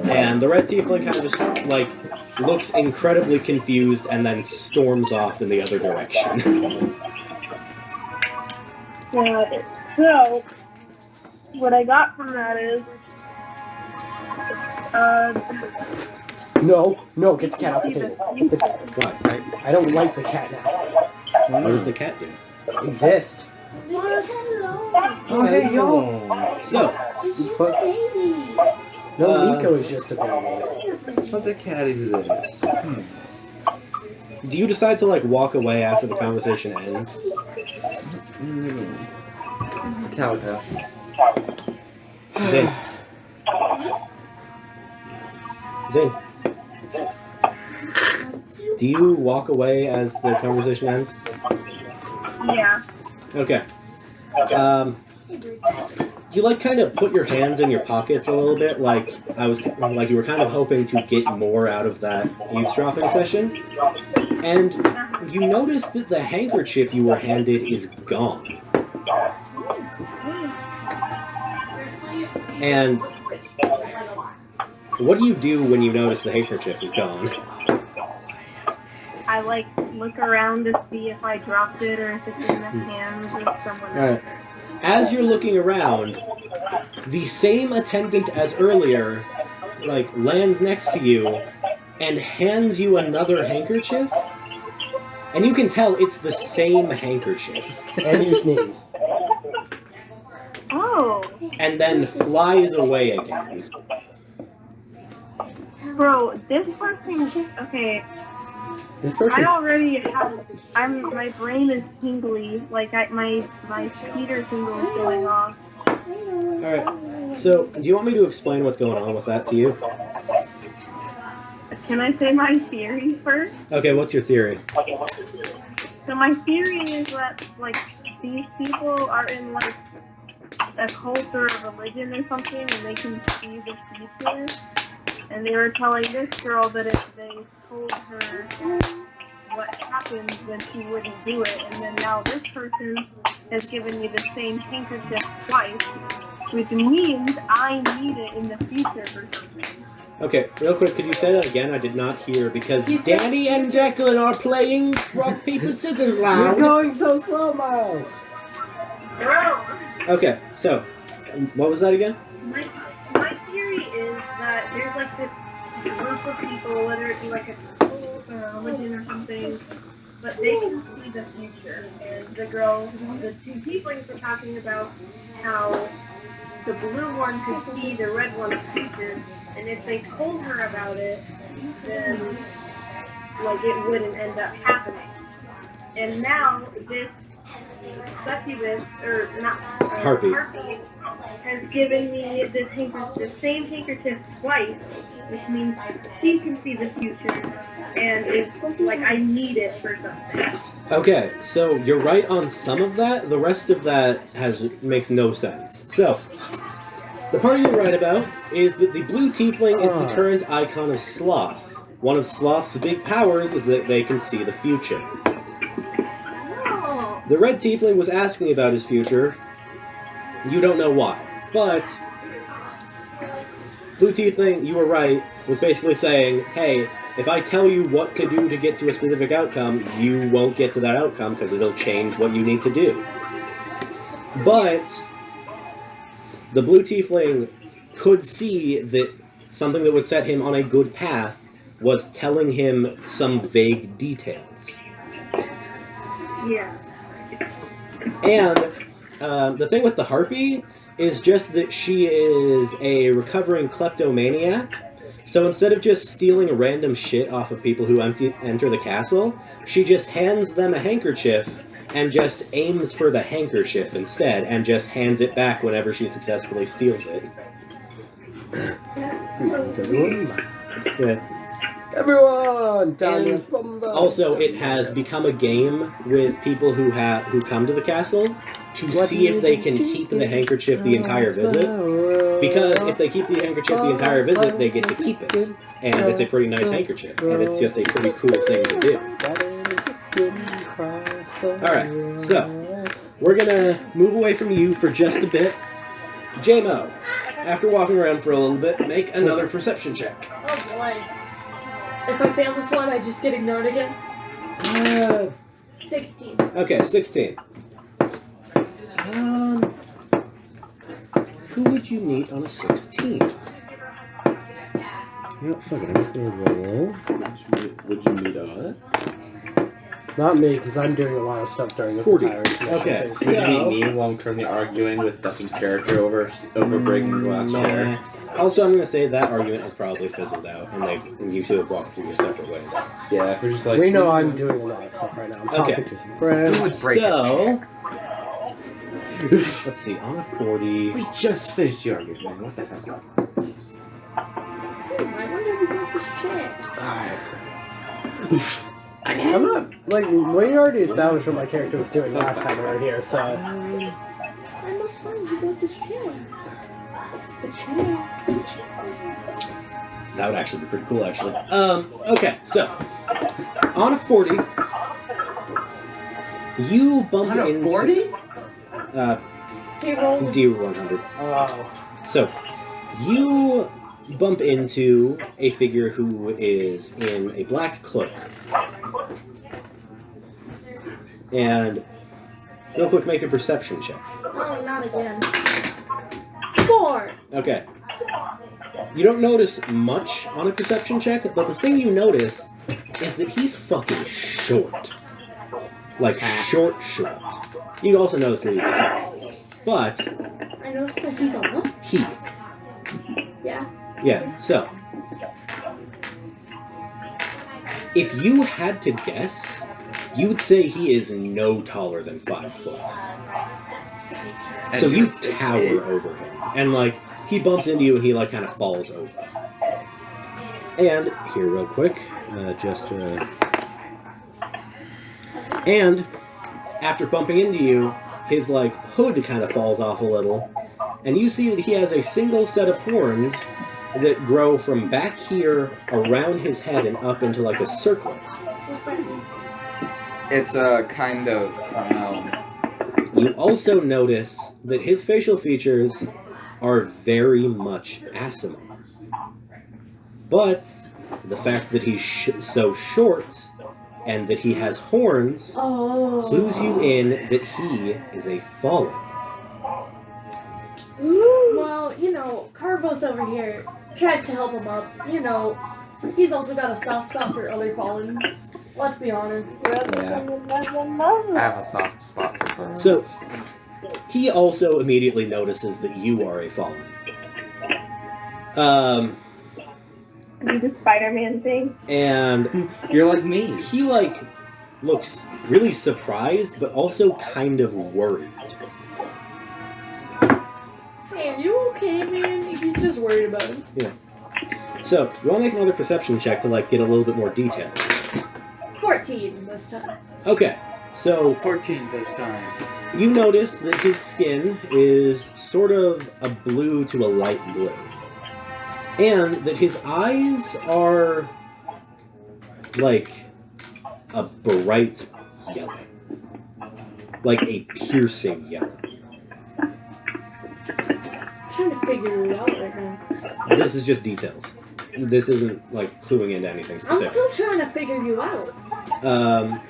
And the red tiefling kind of just, like, looks incredibly confused and then storms off in the other direction. Yeah, so, what I got from that is, No, get the cat off the table. Get the cat. What? I don't like the cat now. What did the cat do? Exist. Oh, hey, y'all. So, But, no, Nico is just a baby. But the cat exists. do you decide to, like, walk away after the conversation ends? It's the cow cat. Zane. Zane. Do you walk away as the conversation ends? yeah. Okay. You like kind of put your hands in your pockets a little bit, like you were kind of hoping to get more out of that eavesdropping session, and you notice that the handkerchief you were handed is gone. And what do you do when you notice the handkerchief is gone? I, like, look around to see if I dropped it or if it's in the hands of someone else. Alright. As you're looking around, the same attendant as earlier, like, lands next to you and hands you another handkerchief. And you can tell it's the same handkerchief. And you sneeze. Oh, And then flies away again. bro, this person, okay, This I person's... already have, my brain is tingly, like, my Peter tingle is going off. Alright. So, do you want me to explain what's going on with that to you? Can I say my theory first? Okay, what's your theory? So my theory is that, like, these people are in, like, a cult or a religion or something, and they can see the future. And they were telling this girl that if they told her what happened, then she wouldn't do it. And then now this person has given me the same handkerchief twice, which means I need it in the future for something. Okay, real quick, could you say that again? I did not hear, because Danny and Jacqueline are playing rock, paper, scissors You're loud. going so slow, Miles! Okay, so, what was that again? My theory is that there's, like, this group of people, whether it be, like, a cult religion or something, but they can see the future. And the two tieflings were talking about how the blue one could see the red one's future, and if they told her about it, then like it wouldn't end up happening. And now this succubus, or not, Harpy. has given me this the same handkerchief twice, which means she can see the future, and it's like I need it for something. Okay, so you're right on some of that. The rest of that makes no sense. So, the part you're right about is that the blue tiefling is the current icon of Sloth. One of Sloth's big powers is that they can see the future. The red tiefling was asking about his future. You don't know why. But blue tiefling, you were right, was basically saying, hey, if I tell you what to do to get to a specific outcome, you won't get to that outcome because it'll change what you need to do. But the blue tiefling could see that something that would set him on a good path was telling him some vague details. Yeah. And the thing with the harpy is just that she is a recovering kleptomaniac. So instead of just stealing random shit off of people who enter the castle, she just hands them a handkerchief and just aims for the handkerchief instead and just hands it back whenever she successfully steals it. Yeah. Everyone! And also, it has become a game with people who come to the castle to see if they can keep the handkerchief the entire visit. Because if they keep the handkerchief the entire visit, they get to keep it. And it's a pretty nice handkerchief. And it's just a pretty cool thing to do. Alright, so, we're gonna move away from you for just a bit. JMO, after walking around for a little bit, make another perception check. Oh boy. If I fail this one, I just get ignored again? 16. Okay, 16. Who would you meet on a 16? You know, fuck it, I'm just gonna roll. Would you meet us? Not me, because I'm doing a lot of stuff during this 40. entire mission. Okay, Would you meet so... me while I'm currently arguing with Dustin's character over breaking the glass chair? Also, I'm gonna say that argument has probably fizzled out, and you two have walked through your separate ways. Yeah, we're just like... We know I'm doing a lot of stuff right now. I'm talking to some friends. Who would break a chair? Let's see, on a 40... We just finished the argument, man. What the hell? I wonder who got this chair. I'm not, like, we already established what my character was doing last time we were here, so... I must find who got this chair. The chair. That would actually be pretty cool, actually. Okay, so... On a 40... You bump into... On a 40? He rolled. D100. Oh. So, you bump into a figure who is in a black cloak. And real quick, make a perception check. Oh, not again. 4. Okay. You don't notice much on a perception check, but the thing you notice is that he's fucking short. Like, short. You also notice that he's tall. But... I noticed that he's a what? He. Yeah. Yeah, so... If you had to guess, you would say he is no taller than 5 foot. So you tower over him. And, like, he bumps into you and he, like, kind of falls over. And, here real quick, and, after bumping into you, his, like, hood kind of falls off a little. And you see that he has a single set of horns that grow from back here, around his head, and up into, like, a circlet. What's that mean? It's a kind of crown. You also notice that his facial features are very much Aasimar. But the fact that he's so short and that he has horns clues you in that he is a fallen. Well, you know, Carvos over here tries to help him up. You know, He's also got a soft spot for other Fallen. Let's be honest. I have a soft spot for birds. So, he also immediately notices that you are a Fallen. Do the Spider-Man thing. And You're like me. he, like, looks really surprised, but also kind of worried. Hey, are you okay, man? He's just worried about him. So, you want to make another perception check to, like, get a little bit more detail. 14 this time. Okay, so 14 this time. you notice that his skin is sort of a blue to a light blue. And that his eyes are like a bright yellow. Like a piercing yellow. I'm trying to figure it out right now. This is just details. This isn't like cluing into anything I'm specific. still trying to figure you out.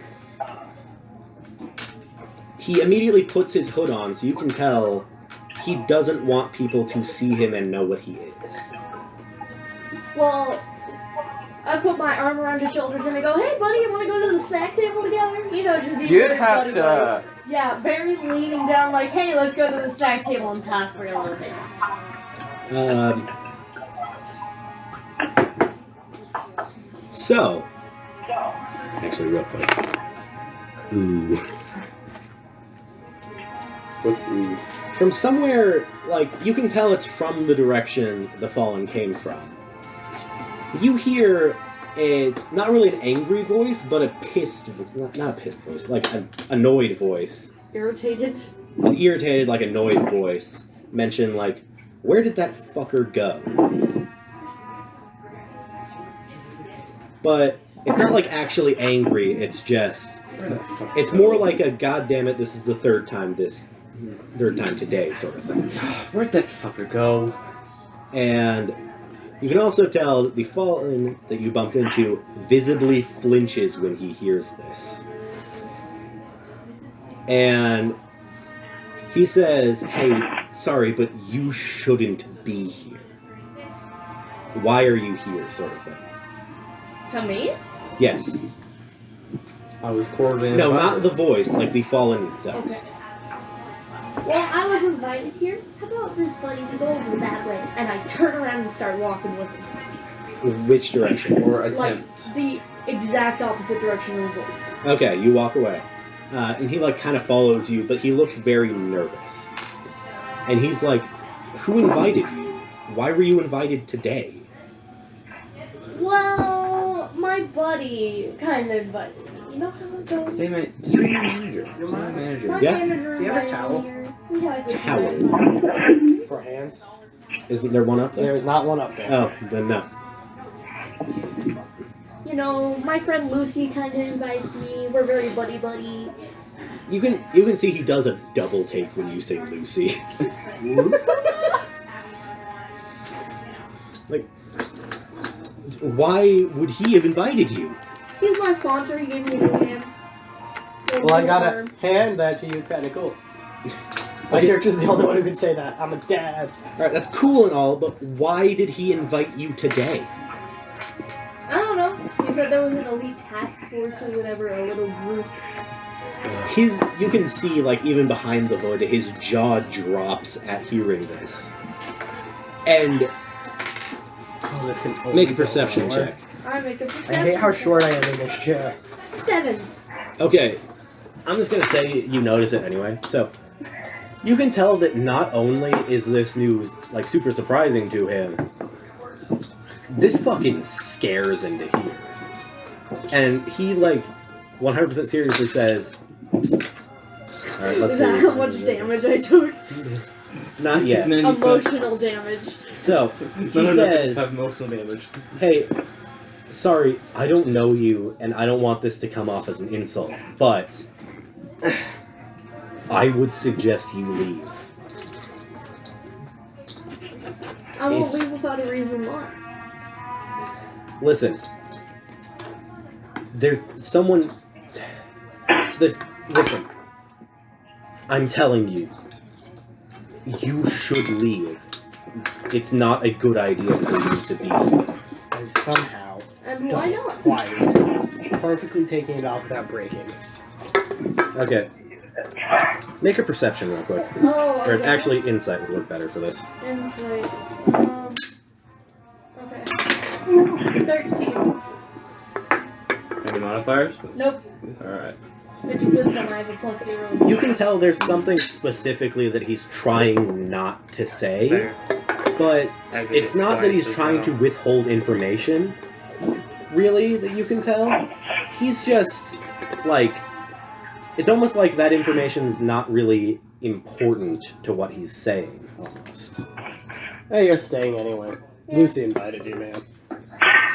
He immediately puts his hood on, so you can tell he doesn't want people to see him and know what he is. Well, I put my arm around his shoulders and I go, "Hey, buddy, you want to go to the snack table together?" You know, just be You'd very have buddy to. buddy. Yeah, very leaning down, like, "Hey, let's go to the snack table and talk for a little bit." So, actually, real quick. Ooh. What's ooh? From somewhere, like, you can tell it's from the direction the Fallen came from. You hear a, not really an angry voice, but a pissed, not a pissed voice, like an annoyed voice. Irritated. An irritated, like, annoyed voice mention, like, where did that fucker go? But it's not, like, actually angry, it's just, it's more like a goddammit, this is the third time today sort of thing. Where'd that fucker go? And you can also tell that the Fallen that you bumped into visibly flinches when he hears this. And he says, "Hey, sorry, but you shouldn't be here. Why are you here?" sort of thing. To me? Yes. I was coordinating. No, not the voice, like the Fallen does. Okay. Well, I was invited here. How about this, buddy? We go over that way. And I turn around and start walking with him. Which direction? Or Like, attempt. the exact opposite direction of his voice. Okay, you walk away. And he, like, kind of follows you, but he looks very nervous. And he's like, "Who invited you? Why were you invited today?" Well, my buddy kind of invited me. You know how it goes? Say my manager. Say my manager. My Yeah. manager Do you have a invited towel? me here. We have a Towel. For hands. Isn't there one up there? There is not one up there. Oh, then no. You know, my friend Lucy kind of invited me. We're very buddy-buddy. You can see he does a double take when you say Lucy. Like, why would he have invited you? He's my sponsor. He gave me a new hand. Well, I gotta hand that to you. It's kinda cool. My character's the only one who can say that. I'm a dad. Alright, that's cool and all, but why did he invite you today? I don't know. He said there was an elite task force or whatever, a little group. You can see, like, even behind the hood, his jaw drops at hearing this. And Oh, this can only make a go perception lower. check. I make a I perception. hate how short I am in this chair. 7. Okay, I'm just gonna say you notice it anyway. So, you can tell that not only is this news, like, super surprising to him, this fucking scares him to hear. And he, like, 100% seriously says, alright, let's Is that see. how much damage I took? Not yet. Emotional damage. So, he says, emotional damage. "Hey, sorry, I don't know you, and I don't want this to come off as an insult, but I would suggest you leave." I won't It's- leave without a reason why. Listen, listen, I'm telling you, you should leave. It's not a good idea for you to be here. And somehow, And why not? Wise. Perfectly taking it off without breaking. Okay. Make a perception real quick. Oh, Or okay. actually, insight would work better for this. Insight. Okay. 13. Any modifiers? Nope. Alright. It's wisdom. I have a +0. You can tell there's something specifically that he's trying not to say, There. but Actually, it's not that he's twice as trying to well. withhold information, really, that you can tell. He's just, like, it's almost like that information's not really important to what he's saying, almost. Hey, you're staying anyway. Yeah. Lucy invited you, man.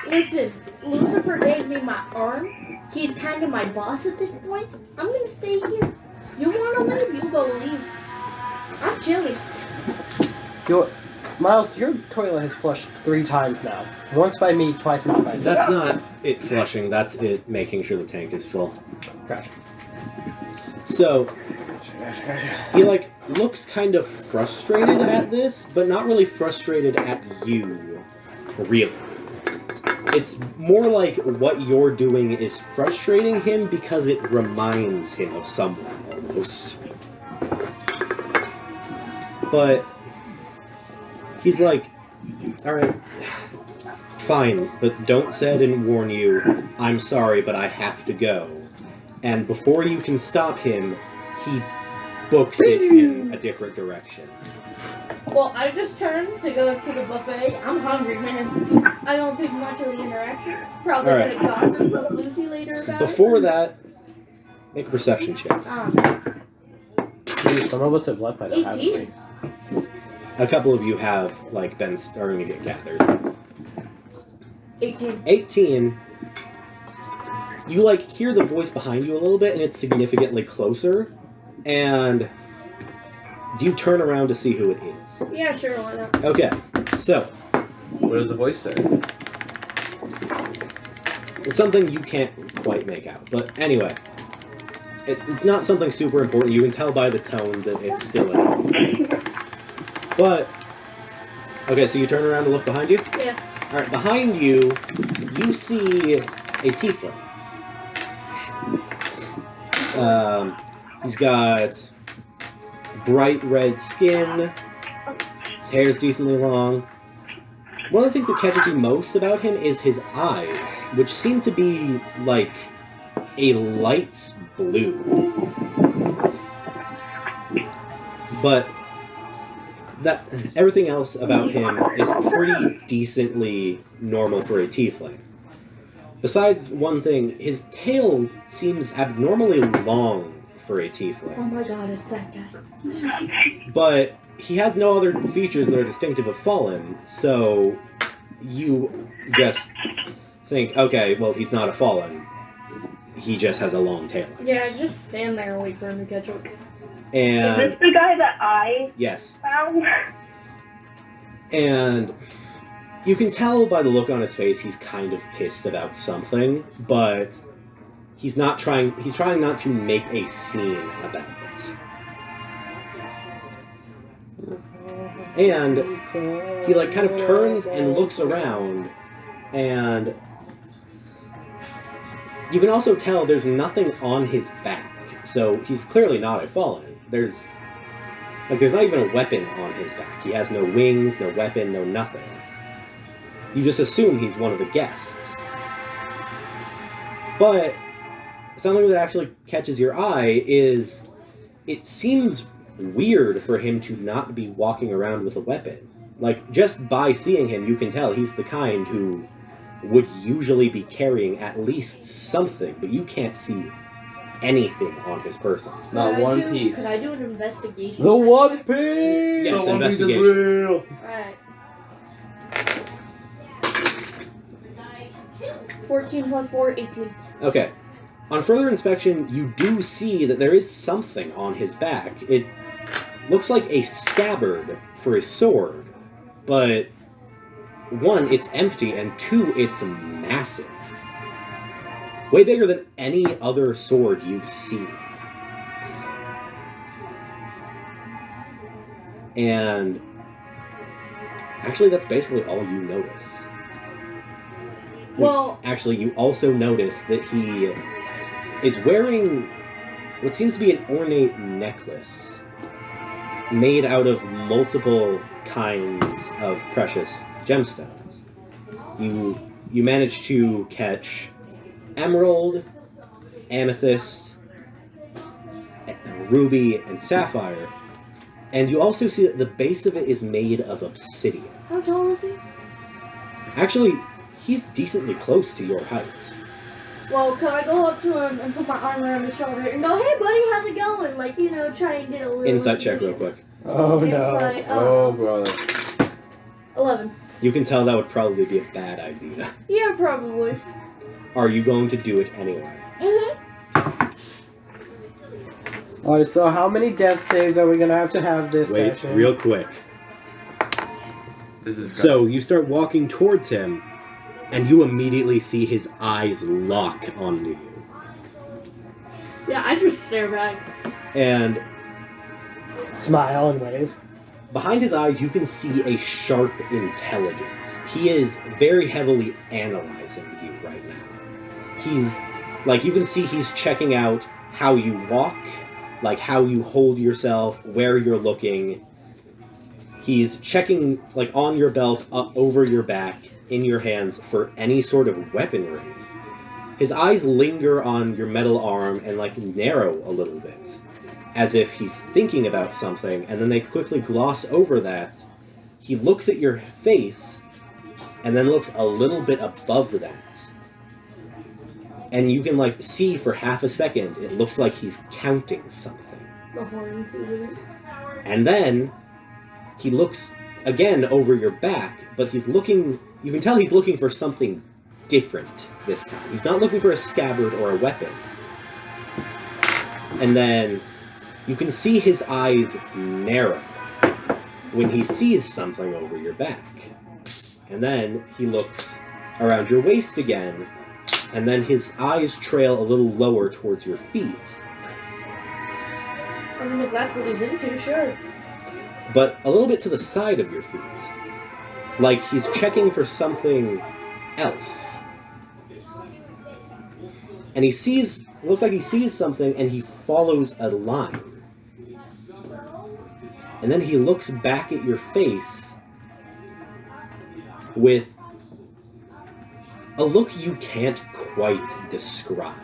Listen, Lucifer gave me my arm. He's kind of my boss at this point. I'm gonna stay here. You wanna leave? You go leave. I'm chilling. Miles, your toilet has flushed 3 times now. Once by me, twice not by me. That's not it flushing, that's it making sure the tank is full. Gotcha. So, he, like, looks kind of frustrated at this, but not really frustrated at you, really. It's more like what you're doing is frustrating him because it reminds him of someone, almost. But he's like, alright, fine, but don't say I didn't warn you. I'm sorry, but I have to go. And before you can stop him, he books it in a different direction. Well, I just turned to go to the buffet. I'm hungry, man. I don't think much of the interaction. Probably All right. gonna gossip with Lucy later about Before it. that, make a perception check. Dude, some of us have left by now, haven't 18. we? A couple of you have, like, been starting to get gathered. 18. 18, you, like, hear the voice behind you a little bit, and it's significantly closer, and you turn around to see who it is. Yeah, sure, why not? Okay, so, What does the voice say? it's something you can't quite make out, but anyway. It's not something super important. You can tell by the tone that it's still in. But, okay, so you turn around to look behind you? Yeah. Alright, behind you, you see a tiefling. He's got bright red skin, his hair's decently long. One of the things that catches you most about him is his eyes, which seem to be like a light blue. But that everything else about him is pretty decently normal for a tiefling. Besides one thing, his tail seems abnormally long for a Oh tiefling. my god, it's that guy. But he has no other features that are distinctive of Fallen, so you just think, okay, well, he's not a Fallen. He just has a long tail. I Yeah, guess. just stand there and wait for him to catch up. Is And this the guy that I yes, found? and you can tell by the look on his face he's kind of pissed about something, but he's trying not to make a scene about it. And he, like, kind of turns and looks around, and you can also tell there's nothing on his back, so he's clearly not a Fallen. There's not even a weapon on his back. He has no wings, no weapon, no nothing. You just assume he's one of the guests. But something that actually catches your eye is it seems weird for him to not be walking around with a weapon. Like, just by seeing him, you can tell he's the kind who would usually be carrying at least something, but you can't see anything on his person. Not one piece. Can I do an investigation? The One Piece! Yes, The One Piece is investigation. real! Alright. 14 plus 4, 18. Okay. On further inspection, you do see that there is something on his back. It looks like a scabbard for a sword, but one, it's empty, and two, it's massive. Way bigger than any other sword you've seen. And actually, that's basically all you notice. Well, Actually, you also notice that he is wearing what seems to be an ornate necklace made out of multiple kinds of precious gemstones. You managed to catch emerald, amethyst, ruby, and sapphire, and you also see that the base of it is made of obsidian. how tall is he? Actually, he's decently close to your height. Well, can I go up to him and put my arm around his shoulder and go, "Hey, buddy, how's it going?" Like, you know, try and get a little Insight check real quick. Oh no. Insight, Oh, brother. 11. You can tell that would probably be a bad idea. Yeah, probably. Are you going to do it anyway? Alright, so how many death saves are we gonna have this Wait, session? real quick. This is So you start walking towards him, and you immediately see his eyes lock onto you. Yeah, I just stare back. And Smile and wave. behind his eyes, you can see a sharp intelligence. He is very heavily analyzing you right now. He's, like, you can see he's checking out how you walk, like how you hold yourself, where you're looking. He's checking, like, on your belt, up over your back, in your hands, for any sort of weaponry. His eyes linger on your metal arm and, like, narrow a little bit, as if he's thinking about something, and then they quickly gloss over that. He looks at your face, and then looks a little bit above that. And you can, like, see for half a second, it looks like he's counting something. The horns, isn't it? And then he looks again over your back, but he's looking, you can tell he's looking for something different this time. He's not looking for a scabbard or a weapon. And then you can see his eyes narrow when he sees something over your back. And then he looks around your waist again, and then his eyes trail a little lower towards your feet. I mean, if that's what he's into, sure. But a little bit to the side of your feet. Like he's checking for something else. And he sees, looks like he sees something, and he follows a line. And then he looks back at your face with a look you can't quite describe.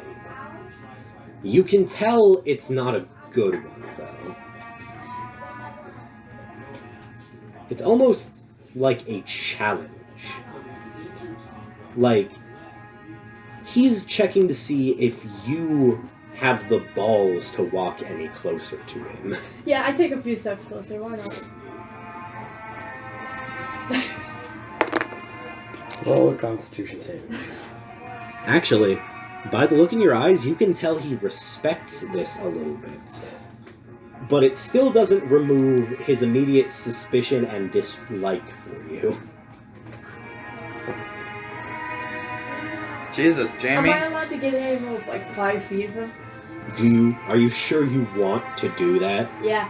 You can tell it's not a good one, though. It's almost like a challenge. Like, he's checking to see if you have the balls to walk any closer to him. Yeah, I take a few steps closer. Why not? Roll a Constitution save. Actually, by the look in your eyes, you can tell he respects this a little bit. But it still doesn't remove his immediate suspicion and dislike for you. Jesus, Jamie. Am I allowed to get in with like 5 feet of him? Are you sure you want to do that? Yeah.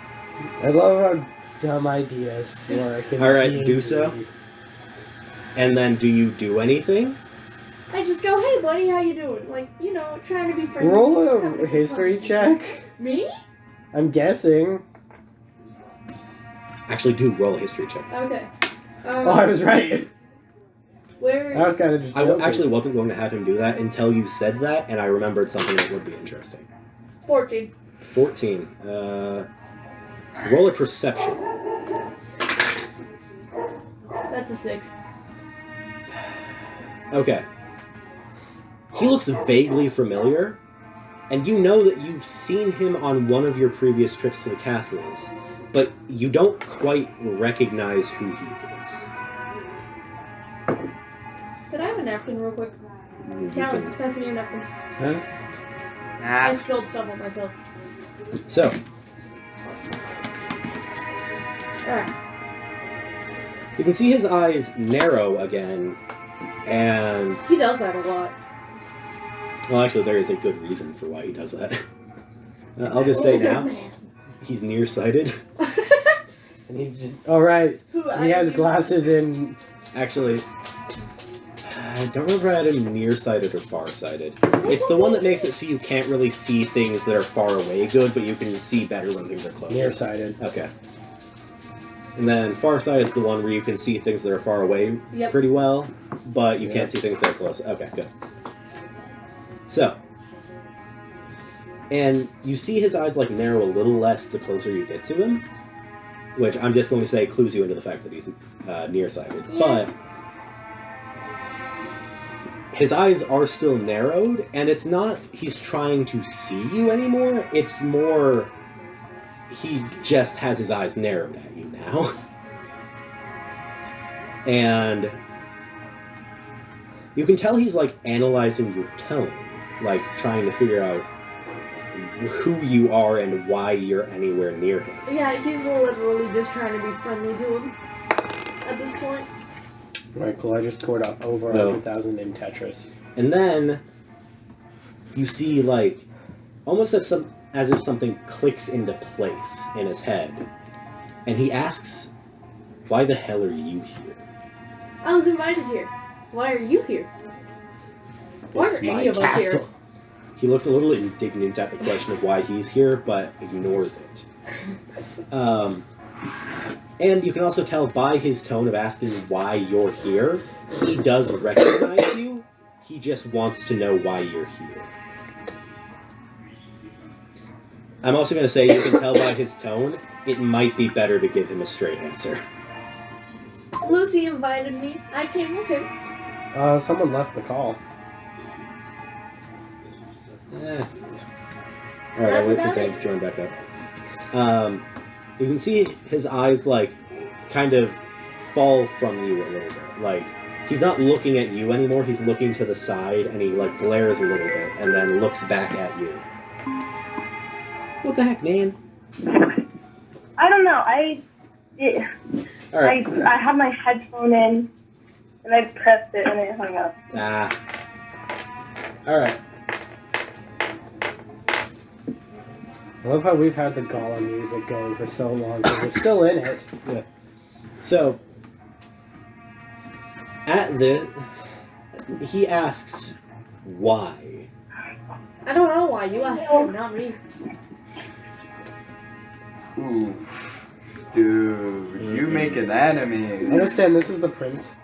I love how dumb ideas work. in Alright, D&D. do so. And then do you do anything? I just go, "Hey, buddy, how you doing?" Like, you know, trying to be friendly. Roll having a history conversation. check. Me? I'm guessing. Actually, do roll a history check. Okay. Oh, I was right. Where? I was kind of just I joking. actually wasn't going to have him do that until you said that, and I remembered something that would be interesting. 14. 14. Roll a perception. That's a 6. Okay. He looks vaguely familiar, and you know that you've seen him on one of your previous trips to the castles, but you don't quite recognize who he is. Could I have a napkin real quick? You Callan, can- pass me your napkin. Huh? I Ah, spilled stuff on myself. So, Alright. you can see his eyes narrow again, and He does that a lot. well, actually, there is a good reason for why he does that. I'll just say Older now, man. he's nearsighted. And he just. Alright. Who He has glasses in. Actually, I don't remember if I had him nearsighted or farsighted. It's the one that makes it so you can't really see things that are far away good, but you can see better when things are close. Nearsighted. Okay. And then farsighted's the one where you can see things that are far away Yep. pretty well, but you can't see things that are close. Okay, good. So, and you see his eyes like narrow a little less the closer you get to him, which I'm just going to say clues you into the fact that he's nearsighted. Yes. But his eyes are still narrowed, and it's not he's trying to see you anymore. It's more he just has his eyes narrowed at you now. And you can tell he's like analyzing your tone, like trying to figure out who you are and why you're anywhere near him. Yeah, he's literally just trying to be friendly to him at this point. Alright, cool. I just scored up over Oh. 100,000 in Tetris. And then you see like almost as if something clicks into place in his head. And he asks, "Why the hell are you here?" I was invited here. Why are you here? Why It's are my any of us here? castle. He looks a little indignant at the question of why he's here, but ignores it. And you can also tell by his tone of asking why you're here, he does recognize you. He just wants to know why you're here. I'm also going to say you can tell by his tone, it might be better to give him a straight answer. Lucy invited me. I came with him. Someone left the call. Alright, That's I'll wait about for Zane it. to join back up. You can see his eyes, like, kind of fall from you a little bit. Like, he's not looking at you anymore, he's looking to the side, and he, like, glares a little bit, and then looks back at you. What the heck, man? I don't know. Alright. I had my headphone in, and I pressed it, and it hung up. Alright. I love how we've had the Gollum music going for so long, but we're still in it. Yeah. So, at the... He asks, why? I don't know why. You asked him, not me. Ooh. Dude, you making I enemies. understand this is the prince.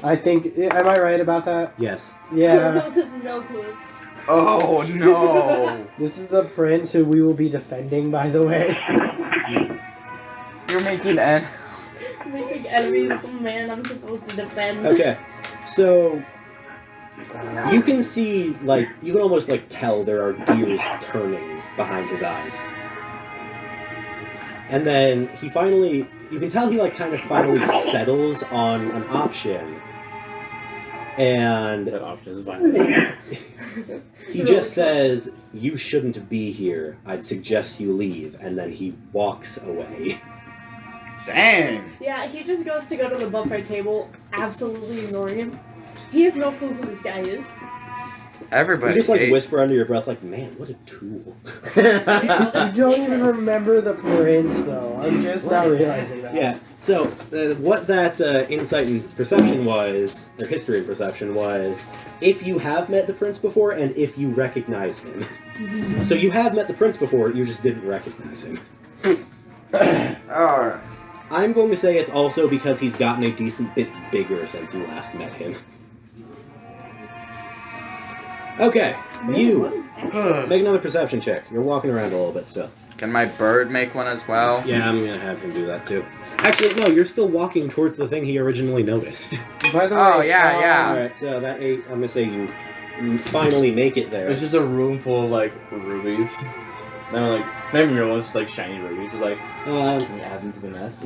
I think... Am I right about that? Yes. Yeah. Those have no clue. Oh no. This is the prince who we will be defending, by the way. You're making Making enemies with the man I'm supposed to defend. Okay. So... You can see, like, you can almost, like, tell there are gears turning behind his eyes. And then he finally, you can tell he, like, kind of finally settles on an option. And That option is violence. he just says, "You shouldn't be here. I'd suggest you leave." And then he walks away. Dang. Yeah, he just goes to go to the buffet table, absolutely ignoring him. He has no clue who this guy is. Everybody. You just, like, hates- whisper under your breath, like, "Man, what a tool." You don't even remember the prince, though. I'm just now realizing that. Yeah, so what that insight and perception was, or history and perception was, if you have met the prince before and if you recognize him. So you have met the prince before, you just didn't recognize him. Oh. I'm going to say it's also because he's gotten a decent bit bigger since you last met him. Okay, you. Make another perception check. You're walking around a little bit still. Can my bird make one as well? Yeah, I'm going to have him do that too. Actually, no, you're still walking towards the thing he originally noticed. By the way, Oh, yeah. Alright, so that 8, I'm gonna say you finally make it there. It's just a room full of like rubies. They're like not even real ones, just like shiny rubies. It's like can we add them to the nest?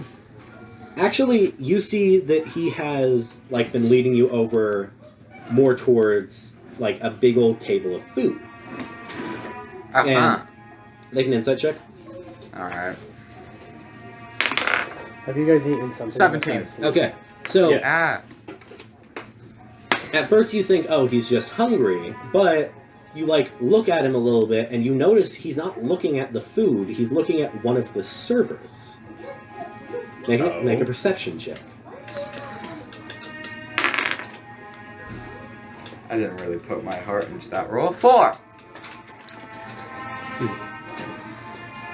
Actually, you see that he has like been leading you over more towards like a big old table of food. Uh-huh. Make an insight check. Alright. Have you guys eaten something? 17. Okay, so Yeah. at first you think, oh, he's just hungry, but you like look at him a little bit and you notice he's not looking at the food, he's looking at one of the servers. Make a perception check. I didn't really put my heart into that roll. 4.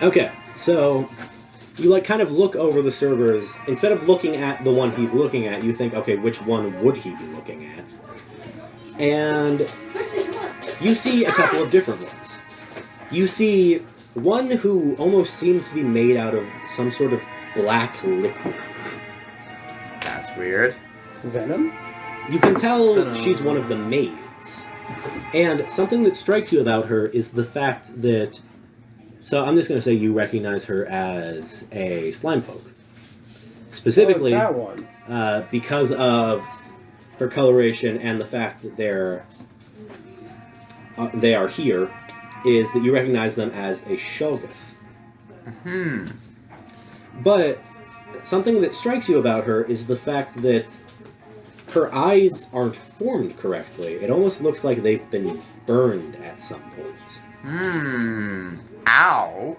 Okay, so you like kind of look over the servers. Instead of looking at the one he's looking at, you think, okay, which one would he be looking at? And you see a couple of different ones. You see one who almost seems to be made out of some sort of black liquid. That's weird. Venom? You can tell she's one of the maids. And something that strikes you about her is the fact that... So I'm just going to say you recognize her as a slime folk. Specifically, that one. because of her coloration and the fact that they are here, is that you recognize them as a Shoggoth. But something that strikes you about her is the fact that her eyes aren't formed correctly. It almost looks like they've been burned at some point. Ow.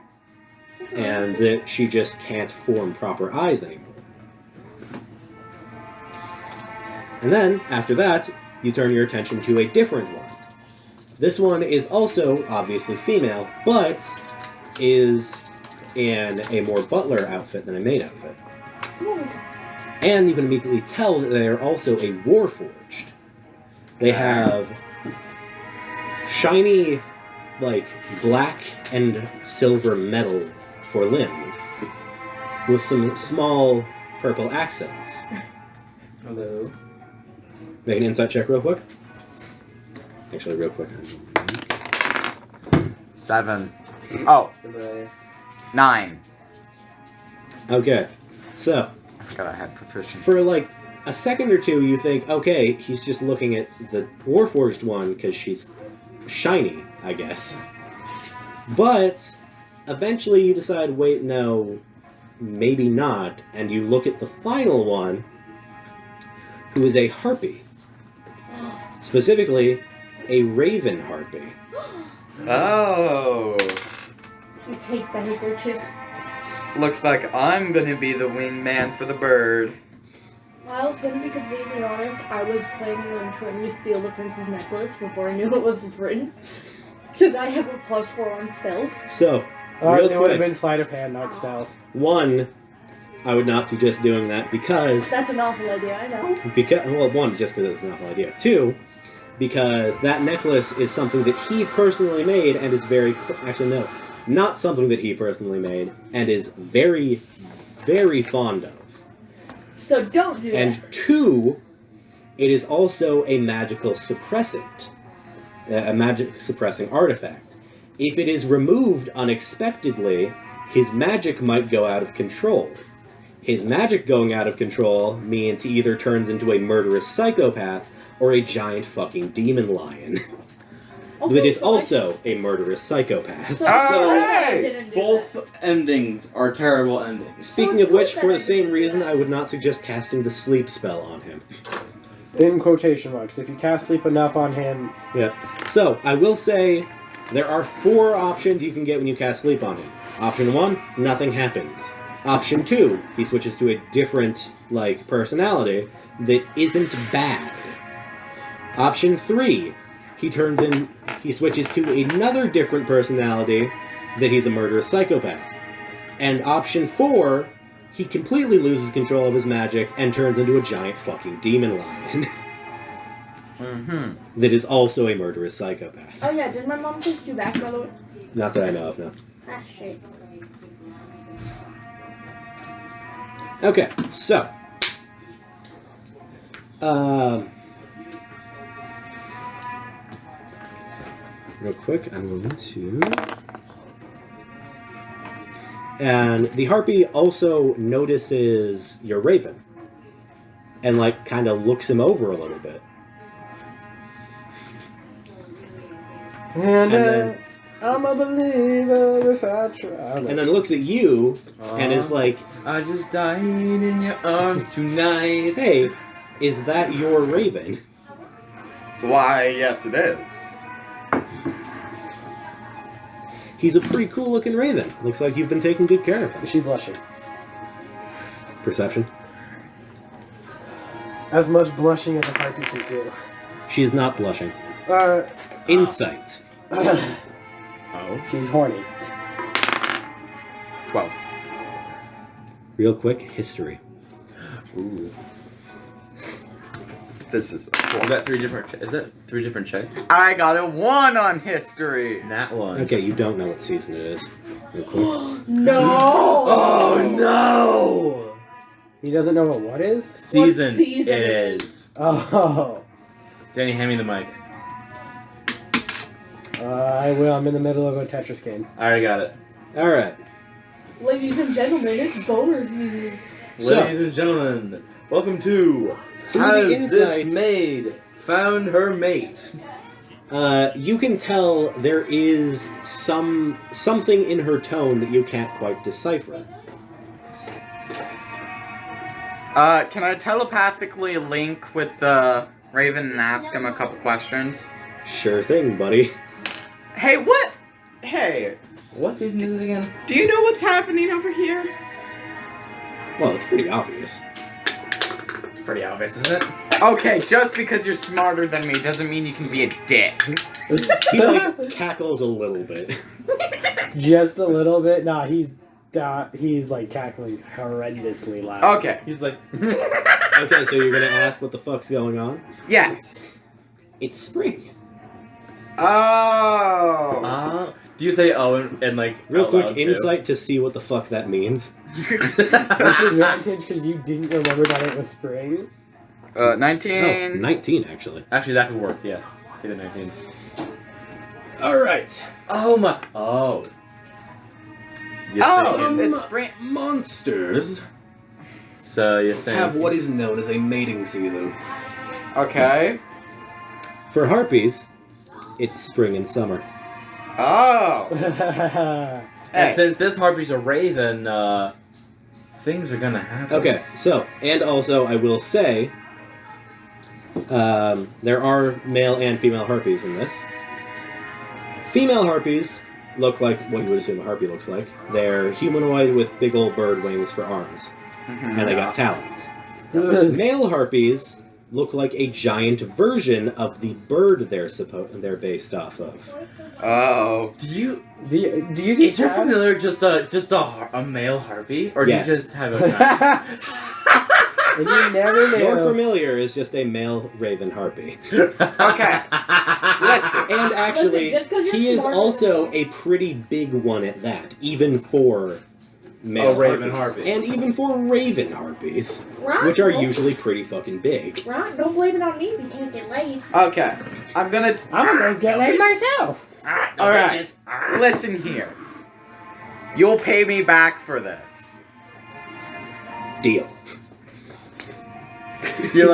And that she just can't form proper eyes anymore. And then, after that, you turn your attention to a different one. This one is also obviously female, but is in a more butler outfit than a maid outfit. And you can immediately tell that they are also a warforged. They have shiny, like, black and silver metal for limbs, with some small purple accents. Hello. Make an insight check real quick. Actually, real quick. 7. Oh, Goodbye. 9. Okay, so, I forgot I had proficiency. for like a second or two, you think, okay, he's just looking at the Warforged one because she's shiny, I guess. But eventually you decide, wait, no, maybe not, and you look at the final one, who is a harpy. Specifically, a raven harpy. Oh. You take the handkerchief. Looks like I'm gonna be the wingman for the bird. I was gonna be completely honest, I was planning on trying to steal the prince's necklace before I knew it was the prince. Because I have a +4 on stealth. So, It real would have quick, been sleight of hand, not stealth. one, I would not suggest doing that because... That's an awful idea, I know. Well, one, just because it's an awful idea. Two, because that necklace is something that he personally made and is very... Actually, no. Not something that he personally made and is very, very fond of. So don't do And that. two, it is also a magical suppressant. A magic suppressing artifact. If it is removed unexpectedly, his magic might go out of control. His magic going out of control means he either turns into a murderous psychopath or a giant fucking demon lion. That is so also a murderous psychopath. So, Alright! didn't do Both endings are terrible endings. Speaking of which, for the same reason, I would not suggest casting the sleep spell on him. In quotation marks. If you cast sleep enough on him, Yeah. So, I will say, there are 4 options you can get when you cast sleep on him. Option 1, nothing happens. Option 2, he switches to a different, like, personality that isn't bad. Option 3, he switches to another different personality that he's a murderous psychopath. And option 4, he completely loses control of his magic and turns into a giant fucking demon lion. That is also a murderous psychopath. Oh yeah, did my mom text you back, by the way? Not that I know of, no. Ah, shit. Okay, so. Real quick, I'm going to... And the harpy also notices your raven. And, like, kind of looks him over a little bit. and then- I'm a believer if I try. And then looks at you and is like, I just died in your arms tonight. hey, is that your raven? Why, yes it is. He's a pretty cool looking raven. Looks like you've been taking good care of him. Is she blushing? Perception. As much blushing as a harpy can do. She is not blushing. Insight. Oh. She's horny. 12. Real quick, history. Ooh. This is cool. Is that three different checks? I got a 1 on history. That one. Okay, you don't know what season it is. Real quick. No! Oh no! He doesn't know what is? Season, season it it is. Oh. Danny, hand me the mic. I will. I'm in the middle of a Tetris game. I already got it. All right. Ladies and gentlemen, it's boner season. So- Ladies and gentlemen, welcome to Through the Has Insight. This Maid Found Her Mate? You can tell there is something in her tone that you can't quite decipher. Can I telepathically link with the Raven and ask him a couple questions? Sure thing, buddy. Hey, what? Hey, What season is it again? do you know what's happening over here? Well, it's pretty obvious. It's pretty obvious, isn't it? Okay, just because you're smarter than me doesn't mean you can be a dick. He like cackles a little bit. Just a little bit? Nah, he's like cackling horrendously loud. Okay, He's like, Okay, so you're gonna ask what the fuck's going on? yes. It's spring. Oh. do you say oh and like Real out quick loud, too? insight to see what the fuck that means. Disadvantage because you didn't remember that it was spring. 19. Oh, 19 actually. Actually, that could work. Yeah, take the 19. All right. Oh my! Oh. Oh, it's spring. Monsters So you think? have what is known as a mating season. Okay. For harpies, it's spring and summer. Oh. And Hey. since this harpy's a raven, things are gonna happen. Okay, so, and also I will say, there are male and female harpies in this. Female harpies look like what you would assume a harpy looks like. They're humanoid with big old bird wings for arms, and they got talons. Male harpies look like a giant version of the bird they're based off of. Oh. Do you do you is just your have... familiar just a male harpy, or do Yes. you just have a? And you never knew. Your familiar is just a male raven harpy. Okay. Listen. And actually, Listen, just 'cause you're he is smarter also than a pretty big one at that, even for male A raven harpies. harpy. And even for raven harpies, Right? which are Don't- usually pretty fucking big. Right? Don't blame it on me if you can't get laid. Okay. I'm gonna. I'm gonna get laid myself. All right. Listen here. You'll pay me back for this. Deal. You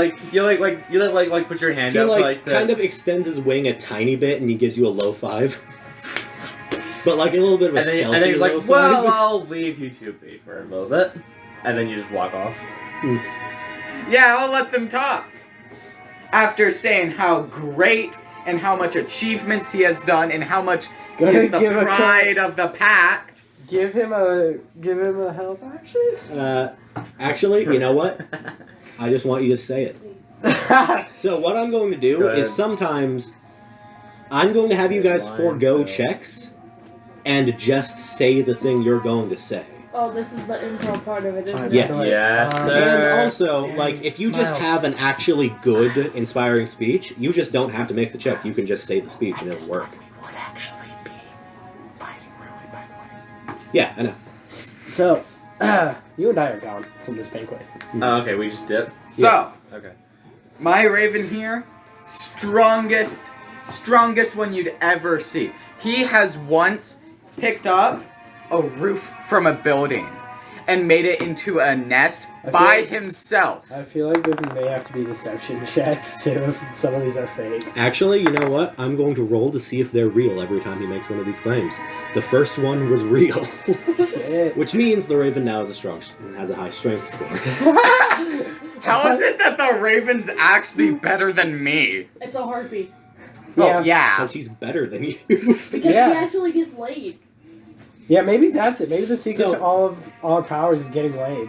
put your hand He up like that. kind of extends his wing a tiny bit, and he gives you a low five. But like a little bit of a and then stealthy he's low like, well, five. I'll leave you two be for a little bit, and then you just walk off. Yeah, I'll let them talk. After saying how great and how much achievements he has done and how much he Gotta is the give a pride of the pact. Give him a help action. Actually, you know what? I just want you to say it. So what I'm going to do Go ahead. is sometimes I'm going to have you guys Line, forego so- checks and just say the thing you're going to say. Oh, this is the improv part of it, isn't it? Yes. Yes, Um, sir. And also, like, if you just Miles. have an actually good, inspiring speech, you just don't have to make the check. You can just say the speech and it'll work. would actually be fighting really, by the way. Yeah, I know. So, you and I are gone from this banquet. Oh, okay, we just dip. So, Okay. my Raven here, strongest one you'd ever see. He has once picked up a roof from a building and made it into a nest I by feel- himself. I feel like this may have to be deception checks too, if some of these are fake. Actually, you know what? I'm going to roll to see if they're real every time he makes one of these claims. The first one was real, Shit. which means the Raven now has a high strength score. How is it that the Raven's actually better than me? It's a harpy. Oh, yeah. Because he's better than you. Because Yeah. he actually gets laid. Yeah, maybe that's it. Maybe the secret So- to all of our powers is getting laid.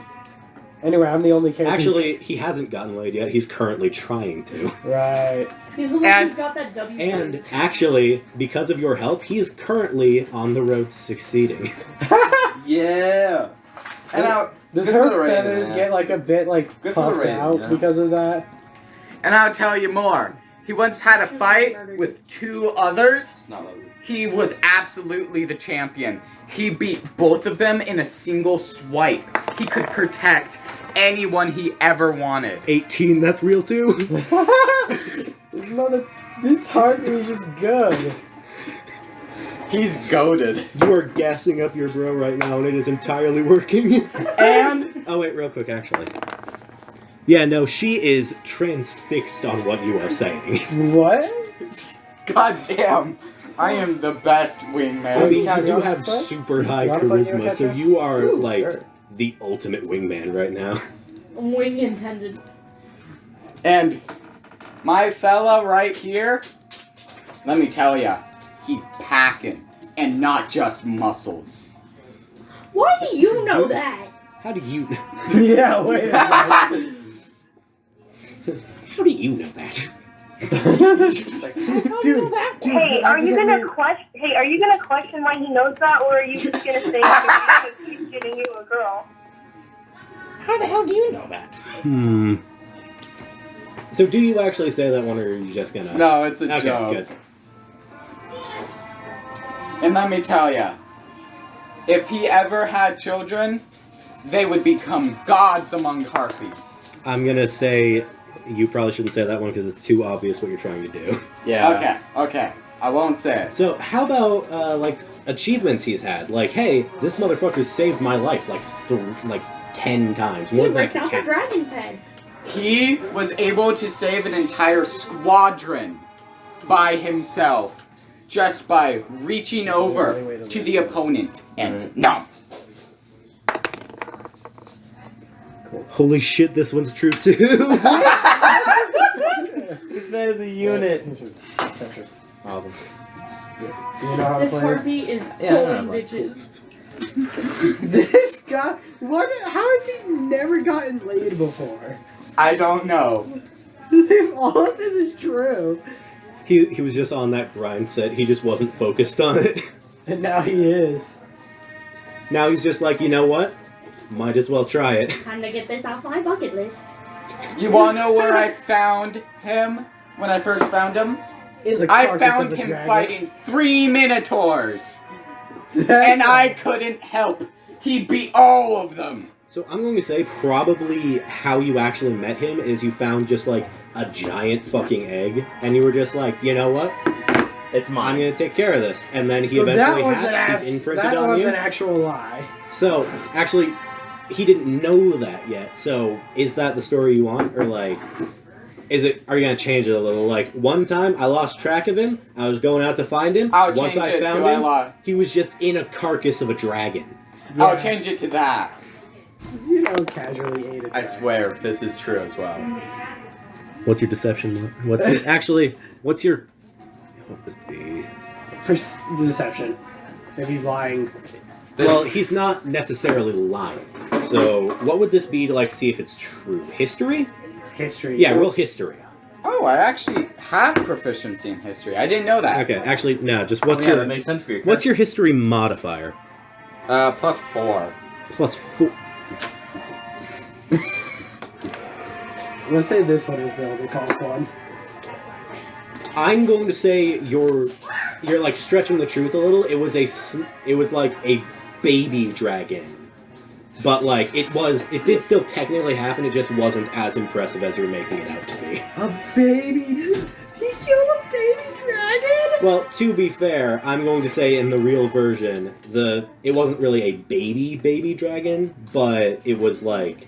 Anyway, I'm the only character. Actually, he hasn't gotten laid yet. He's currently trying to. Right. He's the one And- who's got that W. And actually, because of your help, he is currently on the road to succeeding. Yeah. And Does good for the her Raven, feathers yeah. get like a bit like Good for the puffed Raven, out yeah. because of that? And I'll tell you more. He once had a fight with 2 others. It's not like He was absolutely the champion. He beat both of them in a single swipe. He could protect anyone he ever wanted. 18, that's real too. This heart is just good. He's goaded. You are gassing up your bro right now, and it is entirely working. And Oh wait, real quick, actually. Yeah, no, she is transfixed on what you are saying. What? goddamn, I am the best wingman. I mean, Can you you do wanna have play? super high You wanna play charisma, Neo so Tetris? you are Ooh, like sure. the ultimate wingman right now. Wing intended. And my fella right here, let me tell ya, he's packing, and not just muscles. Why do you know that? How do you? Yeah, wait a second. How do you know that? Dude, Hey, are you gonna question? Hey, are you gonna question why he knows that, or are you just gonna say because he's getting you a girl? How the hell do you know that? Hmm. So do you actually say that one, or are you just gonna? No, it's a Okay, joke. good. And let me tell ya, if he ever had children, they would become gods among harpies. I'm gonna say you probably shouldn't say that one because it's too obvious what you're trying to do. Yeah. Okay. I won't say it. So how about like achievements he's had? Like, hey, this motherfucker saved my life like 10 times. He More than I ripped can out the count. dragon's head. He was able to save an entire squadron by himself, just by reaching over to the opponent and no. Holy shit, this one's true too. this man is a unit. Tetris. Awesome. You know how to This play harpy is Yeah, I know pulling how to bitches. This guy, what? How has he never gotten laid before? I don't know. If all of this is true, he was just on that grind set. He just wasn't focused on it. and now he is. Now he's just like, you know what? Might as well try it. Time to get this off my bucket list. You wanna know where I found him when I first found him? In the I carcass found of the him dragon. fighting 3 minotaurs, That's and I couldn't help. He beat all of them. So I'm going to say probably how you actually met him is you found just like a giant fucking egg, and you were just like, you know what? It's I'm mine. gonna take care of this. And then he So that eventually one's hatched. He's imprinted on one's you. an actual lie. So actually, he didn't know that yet. So is that the story you want, or like, is it? Are you gonna change it a little? Like one time, I lost track of him. I was going out to find him. I'll Once change I it found to him, he was just in a carcass of a dragon. I'll change it to that. You know, casually ate a dragon. I swear, this is true as well. What's your deception? What's your, actually? What's your? What would this be? Deception. If he's lying. Well, he's not necessarily lying. So what would this be to like see if it's true? History? History. Yeah, real history. Oh, I actually have proficiency in history. I didn't know that. Okay, actually, no. Just what's yeah, your that makes sense for you. what's your history modifier? +4. Plus 4. Let's say this one is the only false one. I'm going to say you're like stretching the truth a little. It was like a baby dragon, but like it did still technically happen. It just wasn't as impressive as you're making it out to be. A baby? He killed a baby dragon? Well, to be fair, I'm going to say in the real version, it wasn't really a baby dragon, but it was like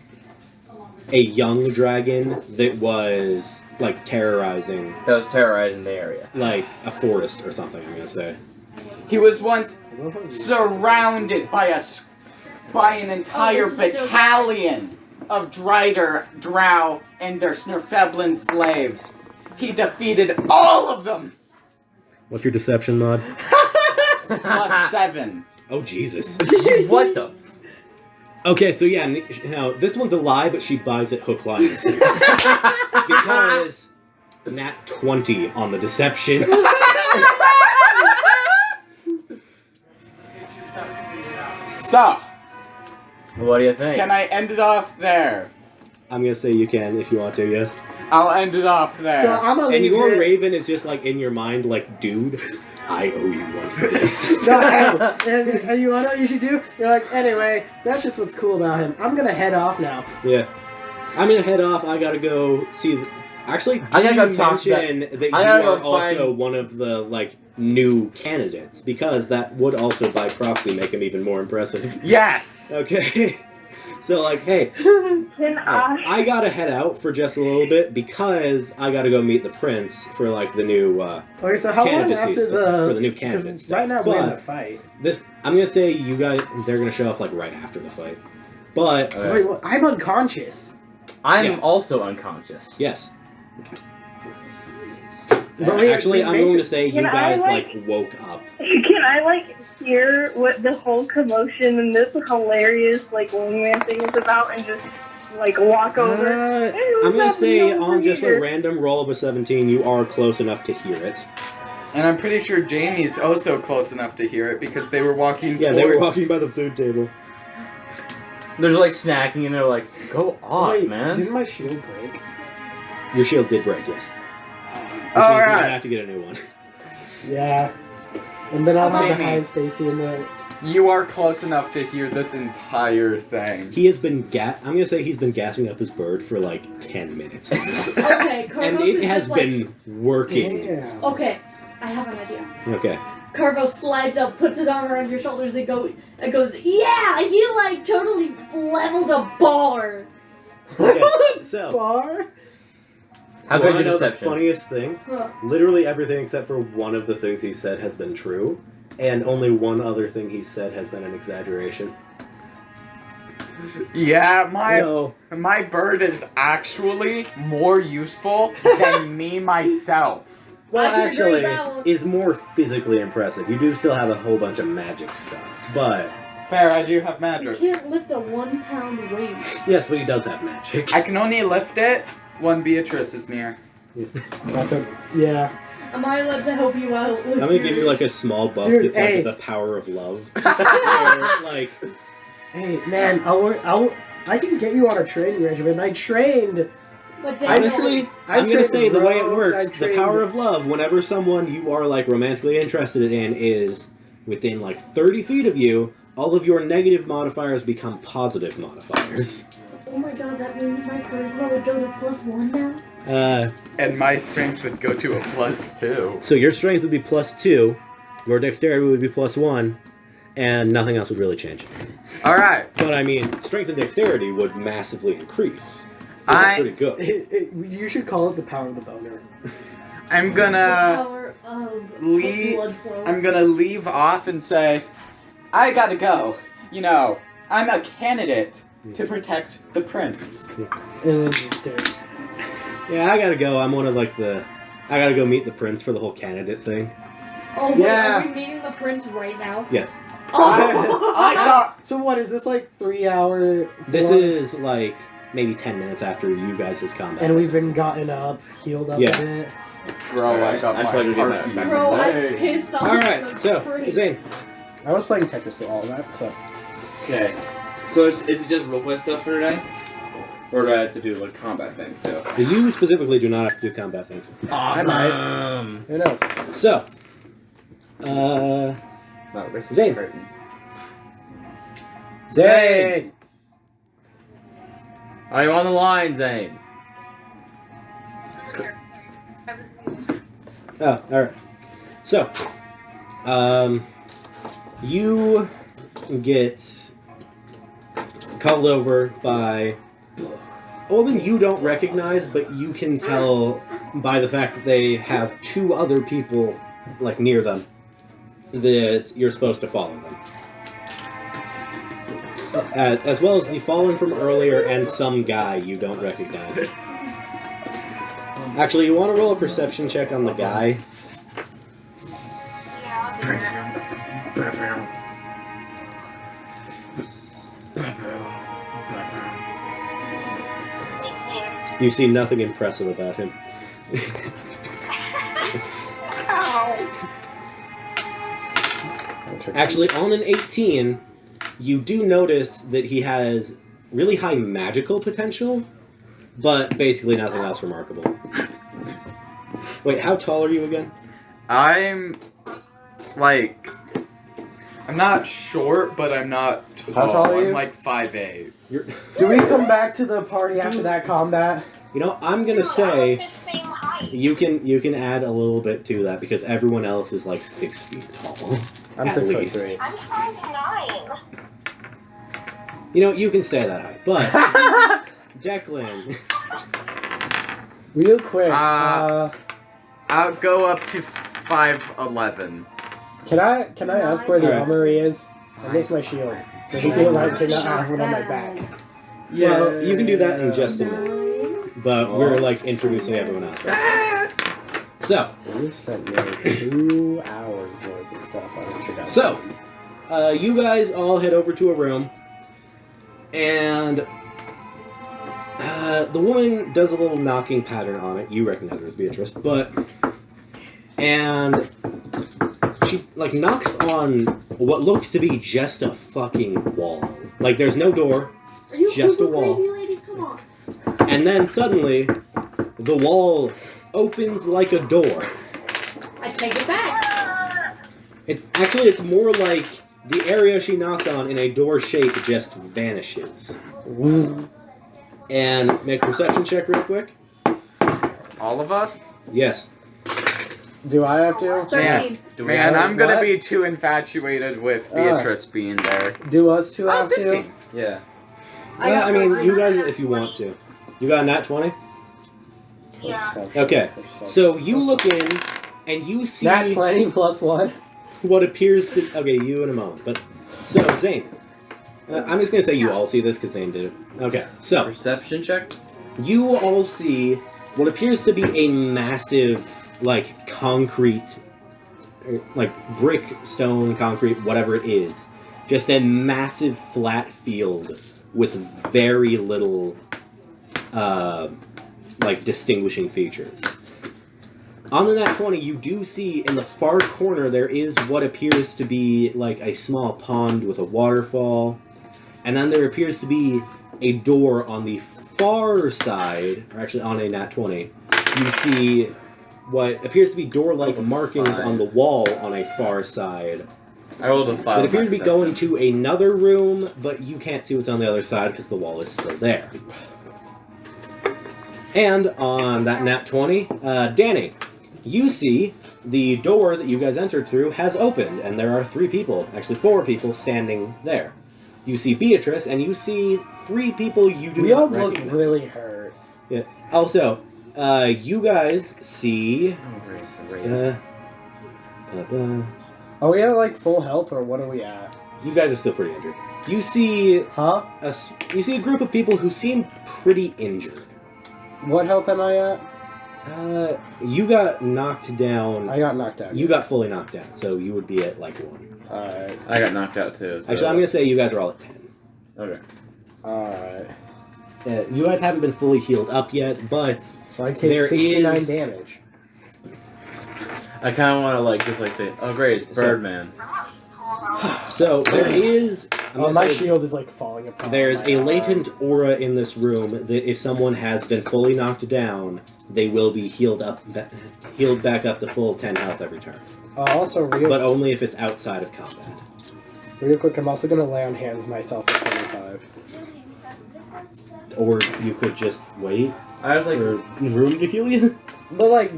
a young dragon that was like terrorizing That was terrorizing the area. like a forest or something. I'm gonna say. He was once surrounded by an entire Oh, this is so battalion of Drider, Drow, and their Snurfeblin slaves. He defeated all of them. What's your deception mod? +7. Oh Jesus! What the? Okay, so yeah, this one's a lie, but she buys it hook, line, and sinker. Because nat 20 on the deception. So, What do you think? can I end it off there? I'm gonna say you can if you want to, yes. I'll end it off there. So I'm gonna And leave your here. Raven is just like in your mind, like, dude, I owe you one for this. No, and you wanna know what you should do? You're like, anyway, that's just what's cool about him. I'm gonna head off now. Yeah. I'm gonna head off. I gotta go see. Actually, I gotta you go talk mention that you I gotta are go also find- one of the like new candidates because that would also by proxy make him even more impressive. Yes! Okay. So like, hey, Can I gotta head out for just a little bit because I gotta go meet the prince for like the new Okay, so how long candidacy after stuff, for the new Because candidate stuff. right now we're in But the fight. this, I'm gonna say you guys, they're gonna show up like right after the fight. But Wait, what? I'm unconscious. I'm Yeah. also unconscious. yes, But we- actually, we I'm made going the- to say you Can I, guys like- like woke up. Can I hear what the whole commotion and this hilarious wingman thing is about and just walk over? Hey, what's I'm gonna happening say over on just a here? random roll of a 17, you are close enough to hear it. And I'm pretty sure Jamie's also close enough to hear it because they were walking Yeah, they were toward- walking by the food table. There's like snacking and they're like, go off, Wait, man. didn't my shield break? Your shield did break, yes. Which All means you're right. gonna have to get a new one. Yeah. And then I'll have to Jamie. hide Stacy in the. You are close enough to hear this entire thing. He has been I'm gonna say he's been gassing up his bird for like 10 minutes. Okay, Carvos And it is has just like, been working. Damn. okay, I have an idea. Okay. Carvo slides up, puts his arm around your shoulders, and goes, yeah, he like totally leveled a bar. Okay, so, Bar? How wanna good your know the deception? funniest thing? Huh. Literally everything except for one of the things he said has been true, and only one other thing he said has been an exaggeration. Yeah, So, my bird is actually more useful than me myself. well, I can agree actually, with that one. is more physically impressive. You do still have a whole bunch of magic stuff, but Fair, I do have You magic. can't lift a 1 pound weight. yes, but he does have magic. I can only lift it when Beatrice is near. That's a. Yeah. Am I allowed to help you out? I'm gonna give you like a small buff Dude, that's hey. like the power of love. Where, like, Hey, man, I can get you on a training regimen. I trained. But Daniel, honestly, I I'm gonna trained say the way it rogues, works, I the trained- power of love, whenever someone you are like romantically interested in is within like 30 feet of you, all of your negative modifiers become positive modifiers. oh my god, that means my charisma would go to +1 now? And my strength would go to a +2. So your strength would be +2, your dexterity would be +1, and nothing else would really change. Alright, But I mean, strength and dexterity would massively increase. Which is I- pretty good. You should call it the power of the boner. I'm The gonna power of le- blood flow. I'm gonna leave off and say, I gotta go. You know, I'm a candidate to protect the prince. And then just do it. Yeah, I gotta go. I'm one of like the. I gotta go meet the prince for the whole candidate thing. Oh wait, Yeah. are we meeting the prince right now? Yes. Oh! I got So what is this like 3 hour? This full- is like maybe 10 minutes after you guys' combat. And we've been gotten up, healed up Yeah. a bit. bro, I got I my tried to get that heartbeat. back. Bro, I'm Hey. pissed off. Alright, That's so, free. Zane. I was playing Tetris through all of that, so. Okay. So is it just roleplay stuff for today? Or do I have to do like combat things too? You specifically do not have to do combat things. Awesome. Who knows? So, No, this is Zane. curtain. Zane! Are you on the line, Zane? oh, alright. So, you get called over by a woman you don't recognize, but you can tell by the fact that they have two other people, like, near them, that you're supposed to follow them. As well as the fallen from earlier and some guy you don't recognize. Actually, you want to roll a perception check on the guy? You see nothing impressive about him. Actually, on an 18, you do notice that he has really high magical potential, but basically nothing else remarkable. Wait, how tall are you again? I'm not short, but I'm not tall. How tall are you? I'm like 5'8". Do we come back to the party after that combat? You know, I'm gonna say you can add a little bit to that because everyone else is like 6 feet tall. I'm At 6'3". I'm 5'9". You know, you can stay that height, but Jacqueline, Real quick, I'll go up to 5'11". can I ask where the Alright. armory is? I miss my shield. Does it feel right to not have one on my back? Yeah. well, you can do that in just a minute. But we're like introducing everyone else. Right? So, We spent nearly 2 hours worth of stuff on what you guys. So, you guys all head over to a room, and the woman does a little knocking pattern on it. You recognize her as Beatrice, and she like knocks on what looks to be just a fucking wall. Like there's no door, Are you just a cuckoo wall. crazy lady? Come on. And then suddenly, the wall opens like a door. I take it back. It's more like the area she knocked on in a door shape just vanishes. And make a perception check real quick. All of us? Yes. Do I have to? 13. Do we Man, have I'm gonna what? be too infatuated with Beatrice being there. Do us two Oh, have 15. to? Yeah. Well, I mean, you guys, if you want to. You got a nat 20? Yeah. Perception, Okay. perception. So you look in, and you see Nat 20 plus 1. what appears to... Okay, you in a moment. But so, Zane. I'm just going to say you all see this because Zane did it. Okay, so Perception check? you all see what appears to be a massive, like, concrete, like, brick, stone, concrete, whatever it is. Just a massive flat field with very little, like, distinguishing features. On the nat 20, you do see in the far corner there is what appears to be, like, a small pond with a waterfall. And then there appears to be a door on the far side, or actually on a nat 20. You see what appears to be door-like markings on the wall on a far side. I rolled a 5. That appear to be going to another room, but you can't see what's on the other side because the wall is still there. And on that nat 20, Danny, you see the door that you guys entered through has opened, and there are 3 people, actually 4 people, standing there. You see Beatrice, and you see 3 people you do We not all look recognize. really hurt. Yeah. Also, you guys see... Are we at like full health or what are we at? you guys are still pretty injured. You see Huh? you see a group of people who seem pretty injured. What health am I at? You got knocked down. I got knocked out. You got fully knocked down, so you would be at like 1. Alright. I got knocked out too. So. Actually, I'm gonna say you guys are all at 10. Okay. Alright. You guys haven't been fully healed up yet, but So I take There 69 is- damage. I kind of want to like just like say, oh great, it's So- Birdman. so there is. I'm Oh, gonna my say shield is like falling apart. there's My a arm. latent aura in this room that if someone has been fully knocked down, they will be healed back up to full 10 health every turn. Also, But only if it's outside of combat. real quick, I'm also gonna lay on hands myself at 25. Or you could just wait I was like, for room to heal you. But like,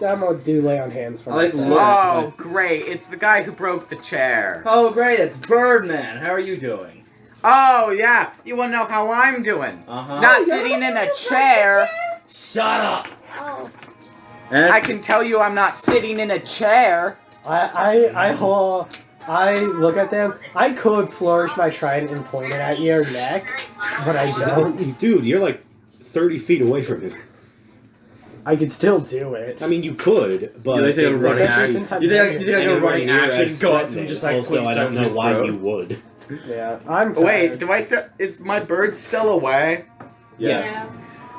I'm gonna do lay on hands for I like myself. look- Oh, great. It's the guy who broke the chair. oh great, it's Birdman. How are you doing? Oh, yeah. You want to know how I'm doing? Uh-huh. Not sitting in a chair. Shut up. Oh, And I can tell you I'm not sitting in a chair. I look at them. I could flourish my trident and point it at your neck, but I don't. Dude, you're like 30 feet away from him. I could still do it. I mean, you could, but You think it a would- running Especially action? since I'm You think I hanging. can do a anywhere running near action? as Go up threatening. and just like also, put I don't each know other's why throat? you would. Yeah, I'm tired. Wait, do I still... Is my bird still away? Yes. yeah.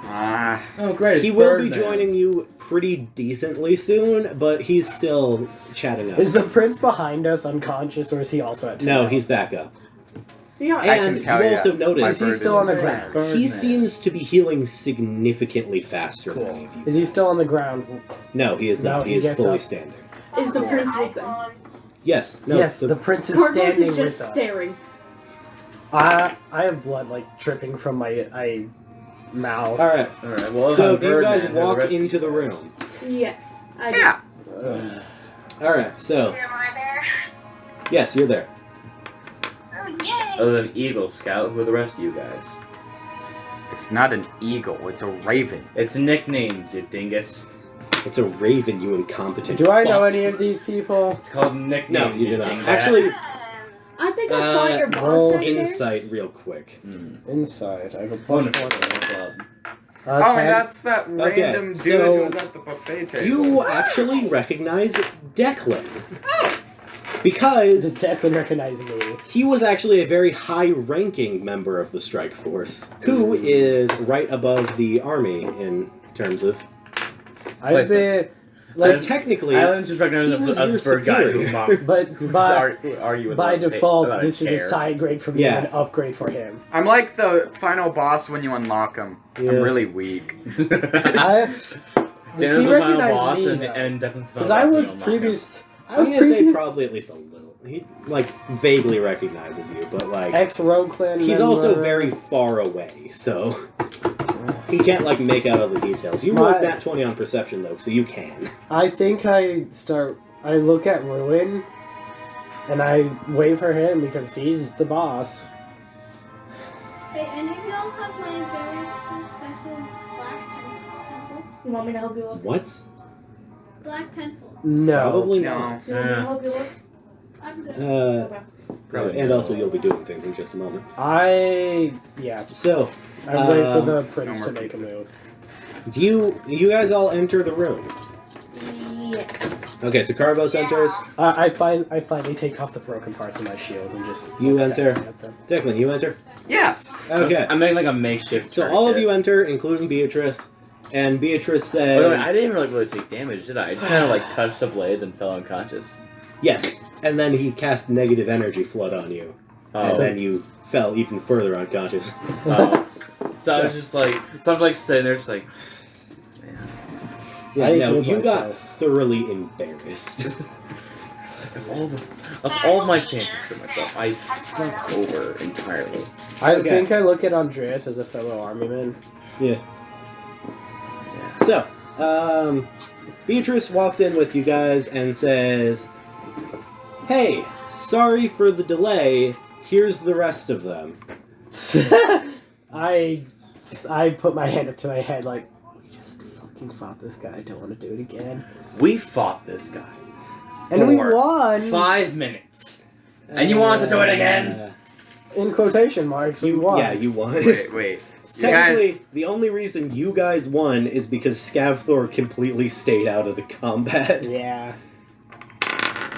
Oh, great. He it's will be Birdman. joining you pretty decently soon, but he's still chatting up. Is the prince behind us unconscious, or is he also at 2 No, health? he's back up. Yeah. I can And tell you ya, also my notice Is he bird still on the isn't ground? Birdman. he seems to be healing significantly faster than any of you. Is he still on the ground? No, he is No, not. he He is gets fully up. standing. Is the prince with them? Yes. No, yes, the- the prince is Carlos standing is just with us. staring. I have blood like dripping from my mouth. All right. Alright, well, So if I'm you guys Birdman, then walk the rest into of the you guys- room. Yes. I do. Yeah. Ugh. All right. So Am I there? yes, you're there. Oh, yay! Other than Eagle Scout, who are the rest of you guys? It's not an eagle. It's a raven. It's nicknames, you dingus. It's a raven, you incompetent. Do I know fuck. any of these people? It's called nicknames. No, you do not. dingbat. Actually, I think I fought your boss roll back there. insight, real quick. Inside. I have a Oh, plus no. 4. Oh, 10. and that's that Okay, random dude so who was at the buffet table. You actually recognize Declan. Because Does Declan recognize me? he was actually a very high-ranking member of the Strike Force, who is right above the army in terms of. I've been So like, technically, Alan just recognized he was as your the bird guy who superior. mocked. but Who by argue with by about default, about this is a chair. side grade for me Yeah. and an upgrade for him. I'm like the final boss when you unlock him. Yeah. I'm really weak. I does Dan's he the final recognize boss me? and Declan's the Because final I boss, was you know, mock previous. I I'm was gonna say previous probably at least a little. He like vaguely recognizes you, but like ex Rogue Clan. he's member. also very far away, so he can't like make out all the details. You rolled My- that 20 on perception though, so you can. I think I look at Ruin, and I wave for him because he's the boss. Hey, any of y'all have my very special black pencil? You want me to help you look? What? Black pencil. No. Probably No. not. You want me to help you look? I'm good. Okay. Probably And not. also you'll be doing things in just a moment. Yeah. So, I wait for Um, the prince no to more make a pizza. move. do you guys all enter the room? Yes. Okay, so Carvos enters. I finally take off the broken parts of my shield and just You look enter. sad at them. Declan, you enter. Yes. Okay. I'm making like a makeshift. So all of tourniquet. you enter, including Beatrice, and Beatrice Wait, wait, I says, didn't really take damage, did I? I just kind of like touched the blade, then fell unconscious. "Yes," and then he cast negative energy flood on you, and Oh. then you fell even further unconscious. Oh. So I was just like, so I'm like sitting there, just like, man. Yeah, I no, healed you got myself. thoroughly embarrassed. It's like of all my chances for myself, I fucked over entirely. I Okay. think I look at Andreas as a fellow armyman. Yeah. Yeah. So, Beatrice walks in with you guys and says, "Hey, sorry for the delay. Here's the rest of them." I put my hand up to my head like, we just fucking fought this guy. I don't want to do it again. We fought this guy. And we For won! 5 minutes. And you want us to do it again? In quotation marks, we won. Yeah, you won. Wait. Technically, the only reason you guys won is because Scavthor completely stayed out of the combat. Yeah.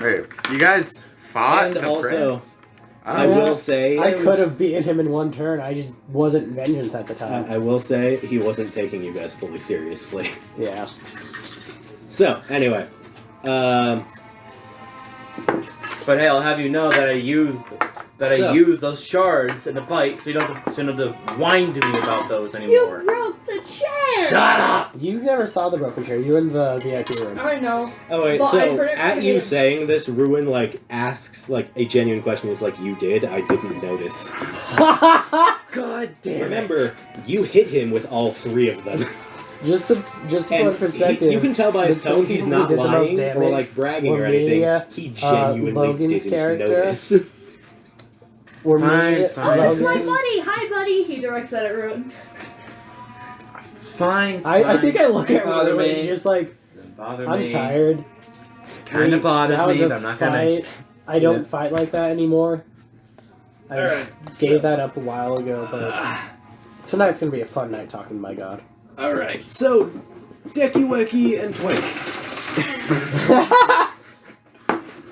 Wait. You guys fought And the also, prince? I Well, will say, I could have beaten him in one turn. I just wasn't vengeance at the time. I will say he wasn't taking you guys fully seriously. Yeah. So anyway, But hey, I'll have you know that I used those shards in the fight, so you don't have to whine to me about those You anymore. broke the chair! Shut up! You never saw the broken chair. You were in the VIP room. I know. oh wait, But I so heard it at from you him. saying this, Ruin like asks like a genuine question. Is like, you did? I didn't notice. God damn it. Remember, you hit him with all three of them. just to put And in perspective, you can tell by his the tone people he's who not did the most lying or damage like bragging were or anything. me, He genuinely Logan's didn't character. notice. were Fine, me, it's fine. That's my Logan. buddy! Hi, buddy! He directs that at Ruin. It's fine. It's I think I look at Bother Ruin me. just like, Doesn't bother I'm me. tired. Kind of bothers That was me, a but I'm not gonna mention fight. it. I don't Yeah. fight like that anymore. I Alright, gave that up a while ago, but tonight's gonna be a fun night talking to my god. Alright, so Decky Wecky and Twink.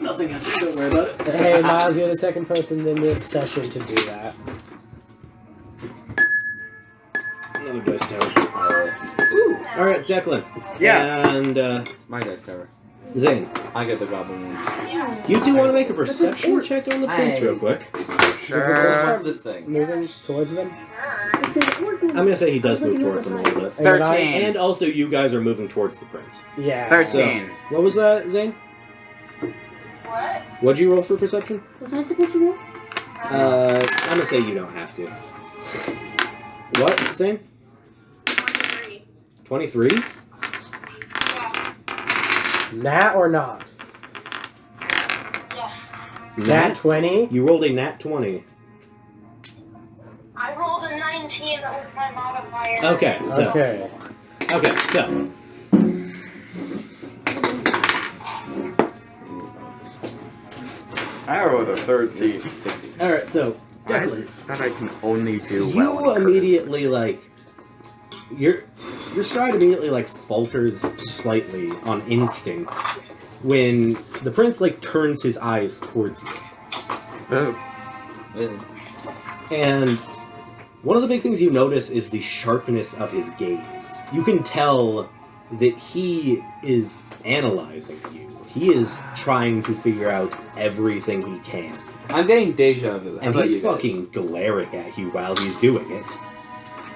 Nothing else, don't worry about it. Hey, Miles, you're the second person in this session to do that. Another good dice tower. All right, Declan. Yes. And My dice tower. Zane. I get the goblin one. You two want to make a perception check on the prince real quick? What's Sure. this thing? Moving towards them. I'm gonna say he does move towards them a little bit. And then 13. And also, you guys are moving towards the prince. Yeah. 13. What was that, Zane? What? What'd you roll for perception? Was I supposed to roll? I'm gonna say you don't have to. What, Zane? 23. 23? Yeah. Nat or not? Yes. Nat 20. You rolled a nat 20. I rolled a 19. That was my modifier. Okay, so. Okay. Okay, so. I rolled a 13. Alright, so. Why is Declan, it that I can only do well? you in immediately, like. Your stride immediately, like, falters slightly on instinct when the prince, like, turns his eyes towards you. charisma? And one of the big things you notice is the sharpness of his gaze. You can tell that he is analyzing you. He is trying to figure out everything he can. I'm getting deja vu. How And about he's you guys? fucking glaring at you while he's doing it.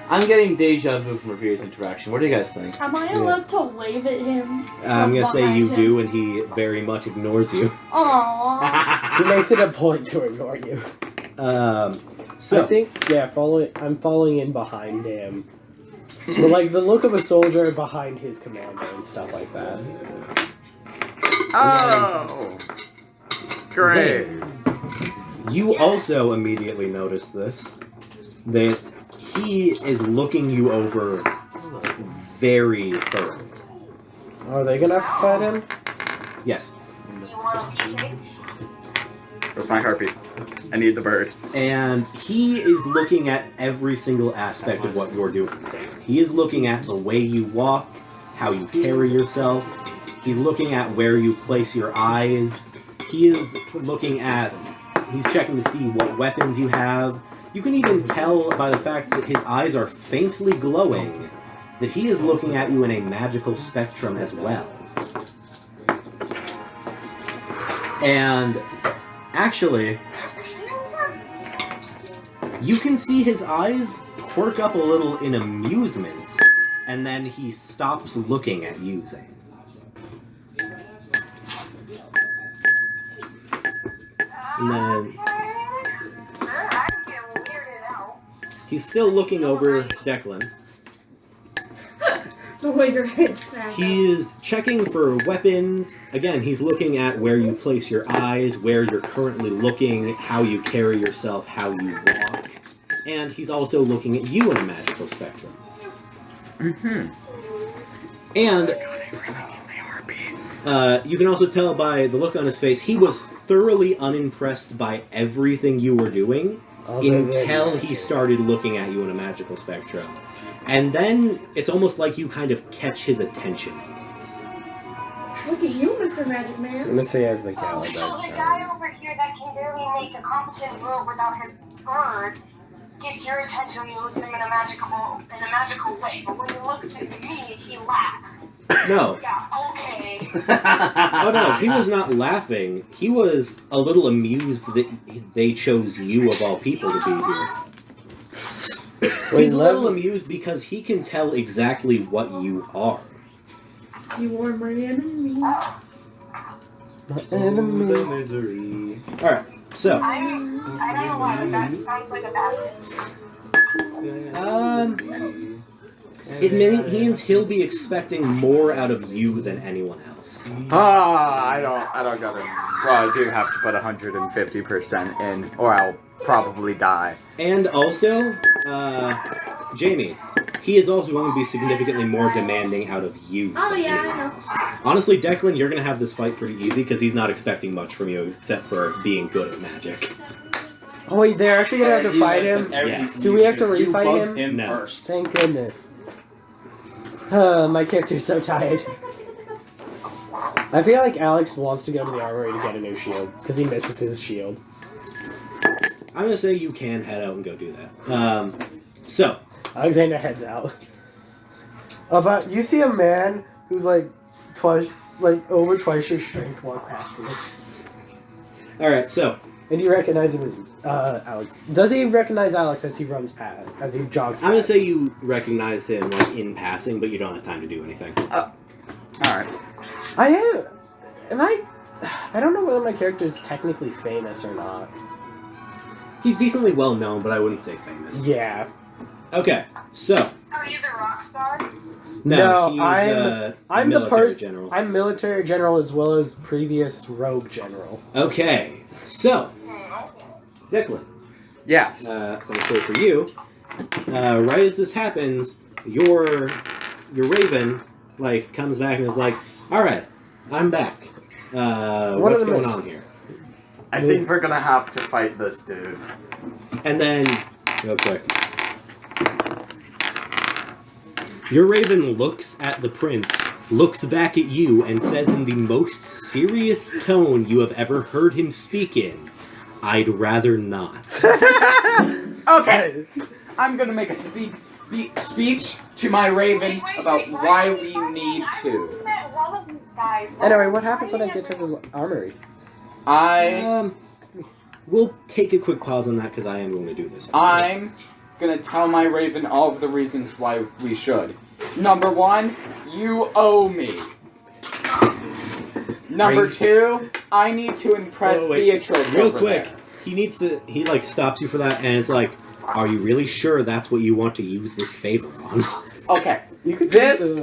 I'm getting deja vu from a previous interaction. What do you guys think? Am I allowed to wave at him? I'm gonna say behind you him? do, and he very much ignores you. Aww. He makes it a point to ignore you. So, I think, yeah, I'm following in behind him. But, like, the look of a soldier behind his commander and stuff like that. Oh! Great. you also immediately notice this, that he is looking you over very thoroughly. Are they gonna fight him? Yes. You want to take? Where's my harpy? I need the bird. And he is looking at every single aspect of what you're doing, Zane. He is looking at the way you walk, how you carry yourself. He's looking at where you place your eyes. He is looking at... He's checking to see what weapons you have. You can even tell by the fact that his eyes are faintly glowing that he is looking at you in a magical spectrum as well. And actually, you can see his eyes quirk up a little in amusement, and then he stops looking at you, Zane. And then I'm getting weirded out. he's still looking over Declan. The way your head snapped. He is checking for weapons. Again, he's looking at where you place your eyes, where you're currently looking, how you carry yourself, how you walk. And he's also looking at you in a magical spectrum. Mm-hmm. And God, I really need my harpy. you can also tell by the look on his face, he was thoroughly unimpressed by everything you were doing until he started looking at you in a magical spectrum. And then it's almost like you kind of catch his attention. Look at you, Mr. Magic Man. Let me see as the Oh, Gala so does. the guy over here that can barely make a competent move without his bird gets your attention when you look at him in a magical way. But when he looks at me, he laughs. No. Yeah, okay. Oh no, he was not laughing. He was a little amused that they chose you of all people to be here. He's a little amused because he can tell exactly what you are. You are my enemy. My enemy. Misery. Alright, so, I don't know why, but that sounds like a bad thing. it means he'll be expecting more out of you than anyone else. I don't gotta. Well, I do have to put 150% in, or I'll probably die. And also, Jamie, he is also going to be significantly more demanding out of you. Oh, than yeah, I anyone know. else. Honestly, Declan, you're going to have this fight pretty easy because he's not expecting much from you except for being good at magic. Oh wait, they're actually gonna have to fight him? Yes. Do we have to You refight bugged him? him No. first. Thank goodness. My character's so tired. I feel like Alex wants to go to the armory to get a new shield, because he misses his shield. I'm going to say you can head out and go do that. So, Alexander heads out. But you see a man who's like over twice your strength walk past you. Alright, so. And you recognize him as Alex. Does he recognize Alex as he runs past, as he jogs past? I'm gonna say you recognize him like in passing, but you don't have time to do anything. Alright. I don't know whether my character is technically famous or not. He's decently well known, but I wouldn't say famous. Yeah. Okay, so. Are you the rock star? No, he's, I'm the military person. general. I'm military general as well as previous rogue general. Okay, so Declan. Yes. Thankfully for you, right as this happens, your Raven like comes back and is like, "All right, I'm back. What's going on here?" I think we're gonna have to fight this dude. And then, real quick. Your Raven looks at the prince, looks back at you, and says in the most serious tone you have ever heard him speak in, "I'd rather not." Okay. I'm gonna make a speech to my Raven about why we need to. Anyway, what happens when I get to the armory? We'll take a quick pause on that because I am going to do this. I'm gonna tell my Raven all of the reasons why we should. Number 1, you owe me. Number 2, I need to impress Beatrice real over quick. there. He like stops you for that, and it's like, "Are you really sure that's what you want to use this favor on?" Okay, this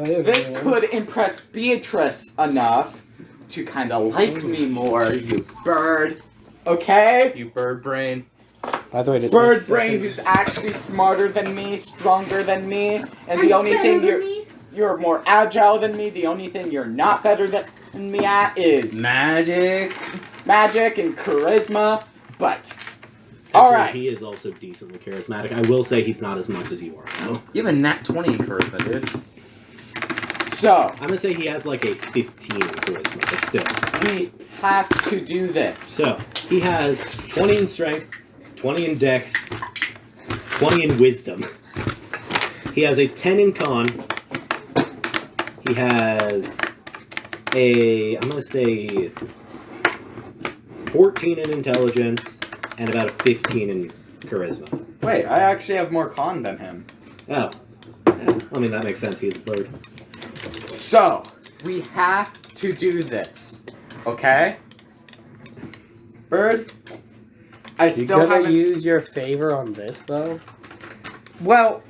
could impress Beatrice enough to kind of like me more, you bird. Okay? You bird brain. By the way, Bird brain who's actually smarter than me, stronger than me, and the only thing you're more agile than me. The only thing you're not better than me at is magic and charisma. But All right, he is also decently charismatic. I will say he's not as much as you are, though. You have a nat 20 in charisma, dude. So I'm gonna say he has like a 15 in charisma, but still. we have to do this. So he has 20 in strength, 20 in dex, 20 in wisdom. He has a 10 in con. He has I'm gonna say 14 in intelligence and about a 15 in charisma. Wait, I actually have more con than him. Oh. Yeah, I mean, that makes sense. He's a bird. So we have to do this, okay? Bird, I still gonna haven't. use your favor on this though. Well,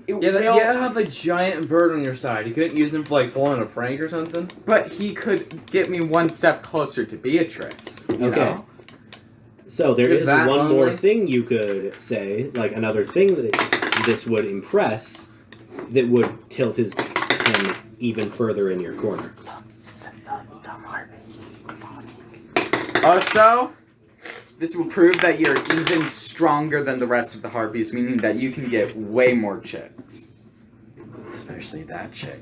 You have a giant bird on your side. You couldn't use him for like pulling a prank or something? but he could get me one step closer to Beatrice. You Okay. know? So there You're is that one more lonely? thing you could say, like another thing that this would impress, that would tilt him even further in your corner. Also, this will prove that you're even stronger than the rest of the Harpies, meaning that you can get way more chicks. Especially that chick.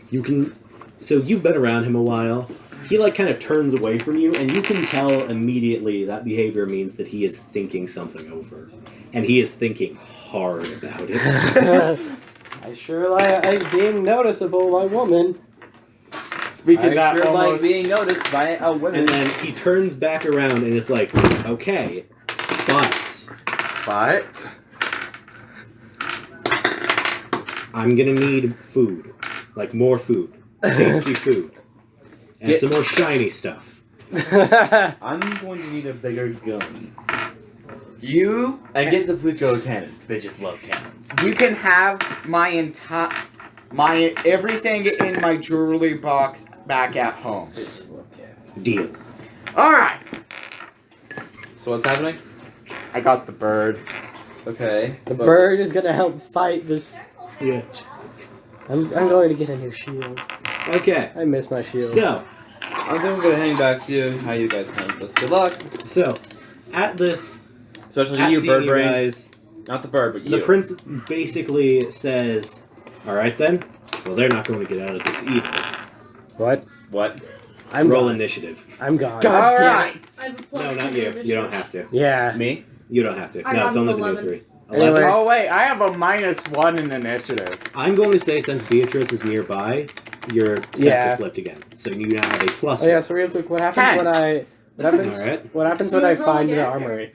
You can. So you've been around him a while. He like kind of turns away from you, and you can tell immediately that behavior means that he is thinking something over, and he is thinking hard about it. I sure like being noticeable by woman. Speaking I that sure like almost, being noticed by a woman. And then he turns back around, and it's like, okay, but I'm gonna need food, like more food, tasty food, and some more shiny stuff. I'm going to need a bigger gun. you And get the police go cannon. Bitches love cannons. you can have my everything in my jewelry box back at home. Bitches love cannons. Deal. All right, So what's happening? I got the bird. Okay. The bird is gonna help fight this. Yeah. I'm going to get a new shield. Okay. I miss my shield. So, I'm gonna hang back to you. How you guys handle this? Good luck. at this, Especially at you, seeing bird you brains. guys, Not the bird, but you. the prince basically says, "All right then. Well, they're not going to get out of this either. What? What? I'm Roll gone. initiative." I'm gone. All right. I have a No, plus not two you. initiative. You don't have to. Yeah. Me? You don't have to. I'm No, it's on only the new 11. 3. Anyway. Oh wait, I have a -1 in initiative. I'm going to say since Beatrice is nearby, your stats Yeah. are flipped again. So you now have a plus. Oh yeah, so real quick, what happens 10. when I... Alright. What happens So when I you roll find the again? armory?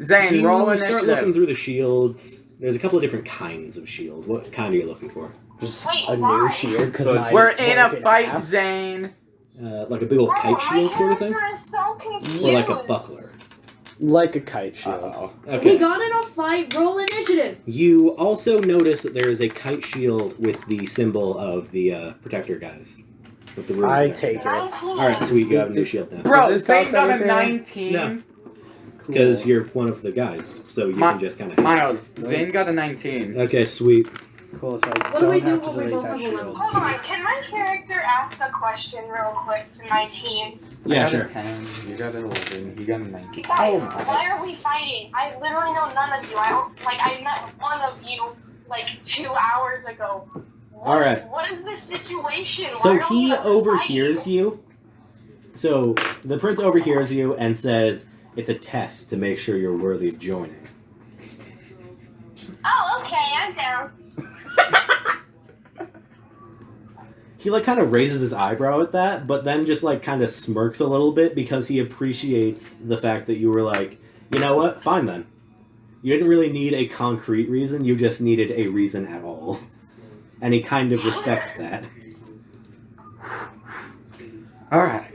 Zane, You roll start looking initiative. through the shields. There's a couple of different kinds of shield. What kind are you looking for? Just Wait, a new why? shield, because So mine We're is in a broken fight, half. Zane. Like a big old Bro, kite my shield sort of thing? character is so confused. Or like a buckler? Like a kite shield. Uh-oh. We Okay. got in a fight. Roll initiative. You also notice that there is a kite shield with the symbol of the protector guys. With the rune I there. take it. 19. Alright, sweet, you have a new shield now. Bro, Does this Zane cost got a anything? 19. No. Because you're one of the guys, so you Mi- can just kind of. Miles, Zane got a 19. Okay, sweet. Cool, so I What do we don't do have to when we delete both that have a shield. level? Hold on, can my character ask a question real quick to my team? Yeah, I got sure. a 10. You got an 11. You got a 19. Guys, Oh my. why are we fighting? I literally know none of you. I met one of you like 2 hours ago. Alright. What is this situation? So Why are he we fighting? overhears you. So the prince overhears you and says it's a test to make sure you're worthy of joining. Oh, okay, I'm down. He like kind of raises his eyebrow at that, but then just like kind of smirks a little bit because he appreciates the fact that you were like, you know what, fine then. You didn't really need a concrete reason, you just needed a reason at all. And he kind of respects that. Alright.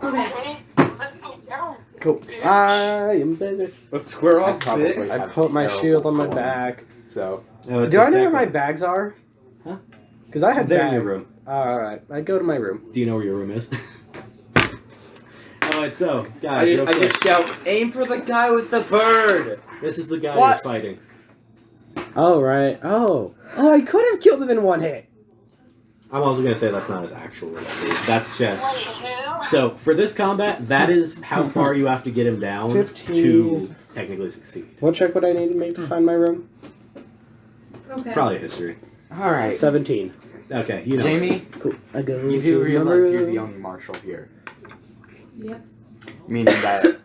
Okay. Let's go down. Cool. I am better. Let's square I off probably big. I have put my terrible shield on my form. back. So, Oh, it's Do a I know where deck- my bags are? Huh? Because I had They're in bags. your room. Alright, I go to my room. Do you know where your room is? Alright, so, guys, real I quick. just shout, aim for the guy with the bird. This is the guy What? you're fighting. Oh, right. Oh, I could have killed him in one hit. I'm also going to say that's not his actual name. That's Wait, just... who? So, for this combat, that is how far you have to get him down 15. to technically succeed. What check would I need to make to find my room? Okay. Probably history. alright. 17. Okay, you know. Jamie, this. Cool. I go you to do my realize you're room. the young marshal here. Yep. Meaning that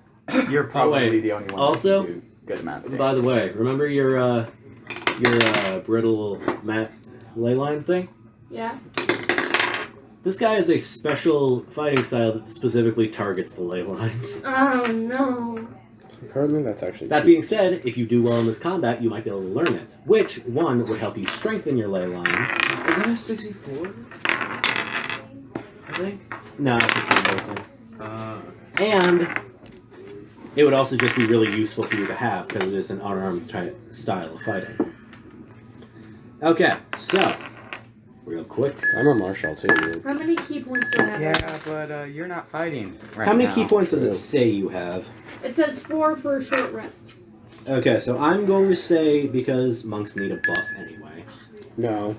you're probably wait. the only one Also, that can do good amount of By the way, remember your brittle ley line thing? Yeah. This guy has a special fighting style that specifically targets the ley lines. Oh no. Currently, that's actually That cheap. being said, if you do well in this combat, you might be able to learn it. Which, one, would help you strengthen your ley lines. Is that a 64? I think. No, it's a combo thing. And it would also just be really useful for you to have because it is an unarmed type style of fighting. Okay, so real quick, I'm a marshal too, dude. How many key points do I have? Yeah, but you're not fighting right how many now. key points does it True. say you have? It says 4 per short rest. Okay, so I'm going to say because monks need a buff anyway. No.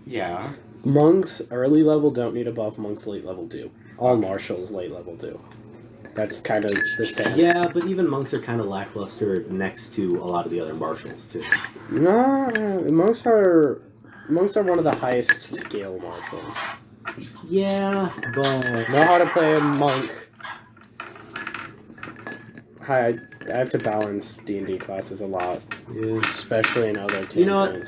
Yeah. Monks early level don't need a buff, monks late level do. All marshals late level do. That's kind of the stance. Yeah, but even monks are kind of lackluster next to a lot of the other marshals too. No, monks are one of the highest skill marshals. Yeah, but Know how to play a monk. Hi, I have to balance D&D classes a lot, especially in other campaigns. You know what?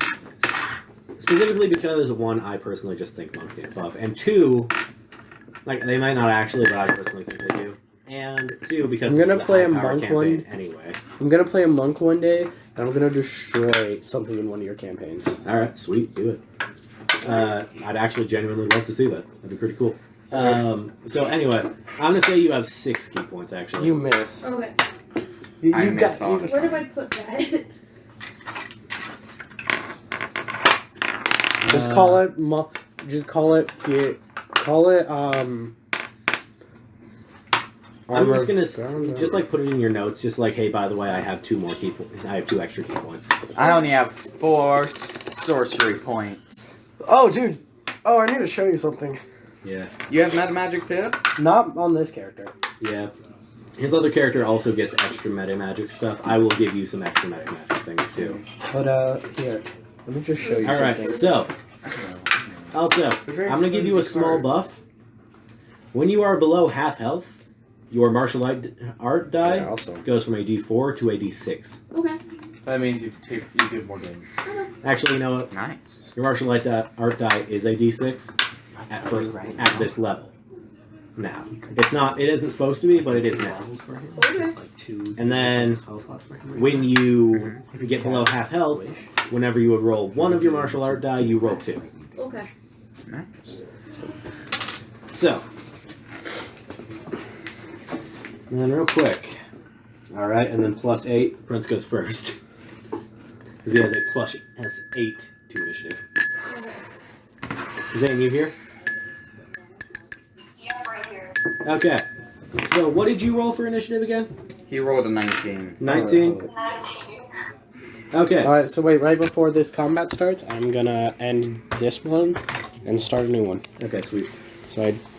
Specifically because, one, I personally just think monks need a buff, and two, like, they might not actually, but I personally think they do. And two, because I'm this gonna is play a high-power monk campaign one. anyway. I'm gonna play a monk one day, and I'm gonna destroy something in one of your campaigns. Alright, sweet, do it. I'd actually genuinely love to see that. That'd be pretty cool. So anyway, I'm gonna say you have 6 key points, actually. You miss. Okay. You I miss all the Where do I put that? Just call it. I'm just gonna Armor- just like put it in your notes, just like, hey, by the way, I have 2 more key points. I have 2 extra key points. I only have 4 sorcery points. Oh, dude. Oh, I need to show you something. Yeah, You have meta magic too? Not on this character. yeah. His other character also gets extra meta magic stuff. I will give you some extra meta magic things too. But here, let me just show you All right, something. so also, I'm gonna give you a small buff. When you are below half health, your martial art die Yeah, also. goes from a D4 to a D6. Okay. That means you get more damage. Actually, you know what? Nice. Your martial art die is a d6 at this level. Now, it's not. It isn't supposed to be, but it is now. And then when you, if you get below half health, whenever you would roll one of your martial art die, you roll 2. Okay. Nice. So, and then real quick. All right, and then +8. Prince goes first because he has has 8 to initiative. Zane, you here? Yeah, right here. Okay. So, what did you roll for initiative again? He rolled a 19. 19. 19. Okay. Alright, so wait, right before this combat starts, I'm gonna end this one and start a new one. Okay, sweet. So I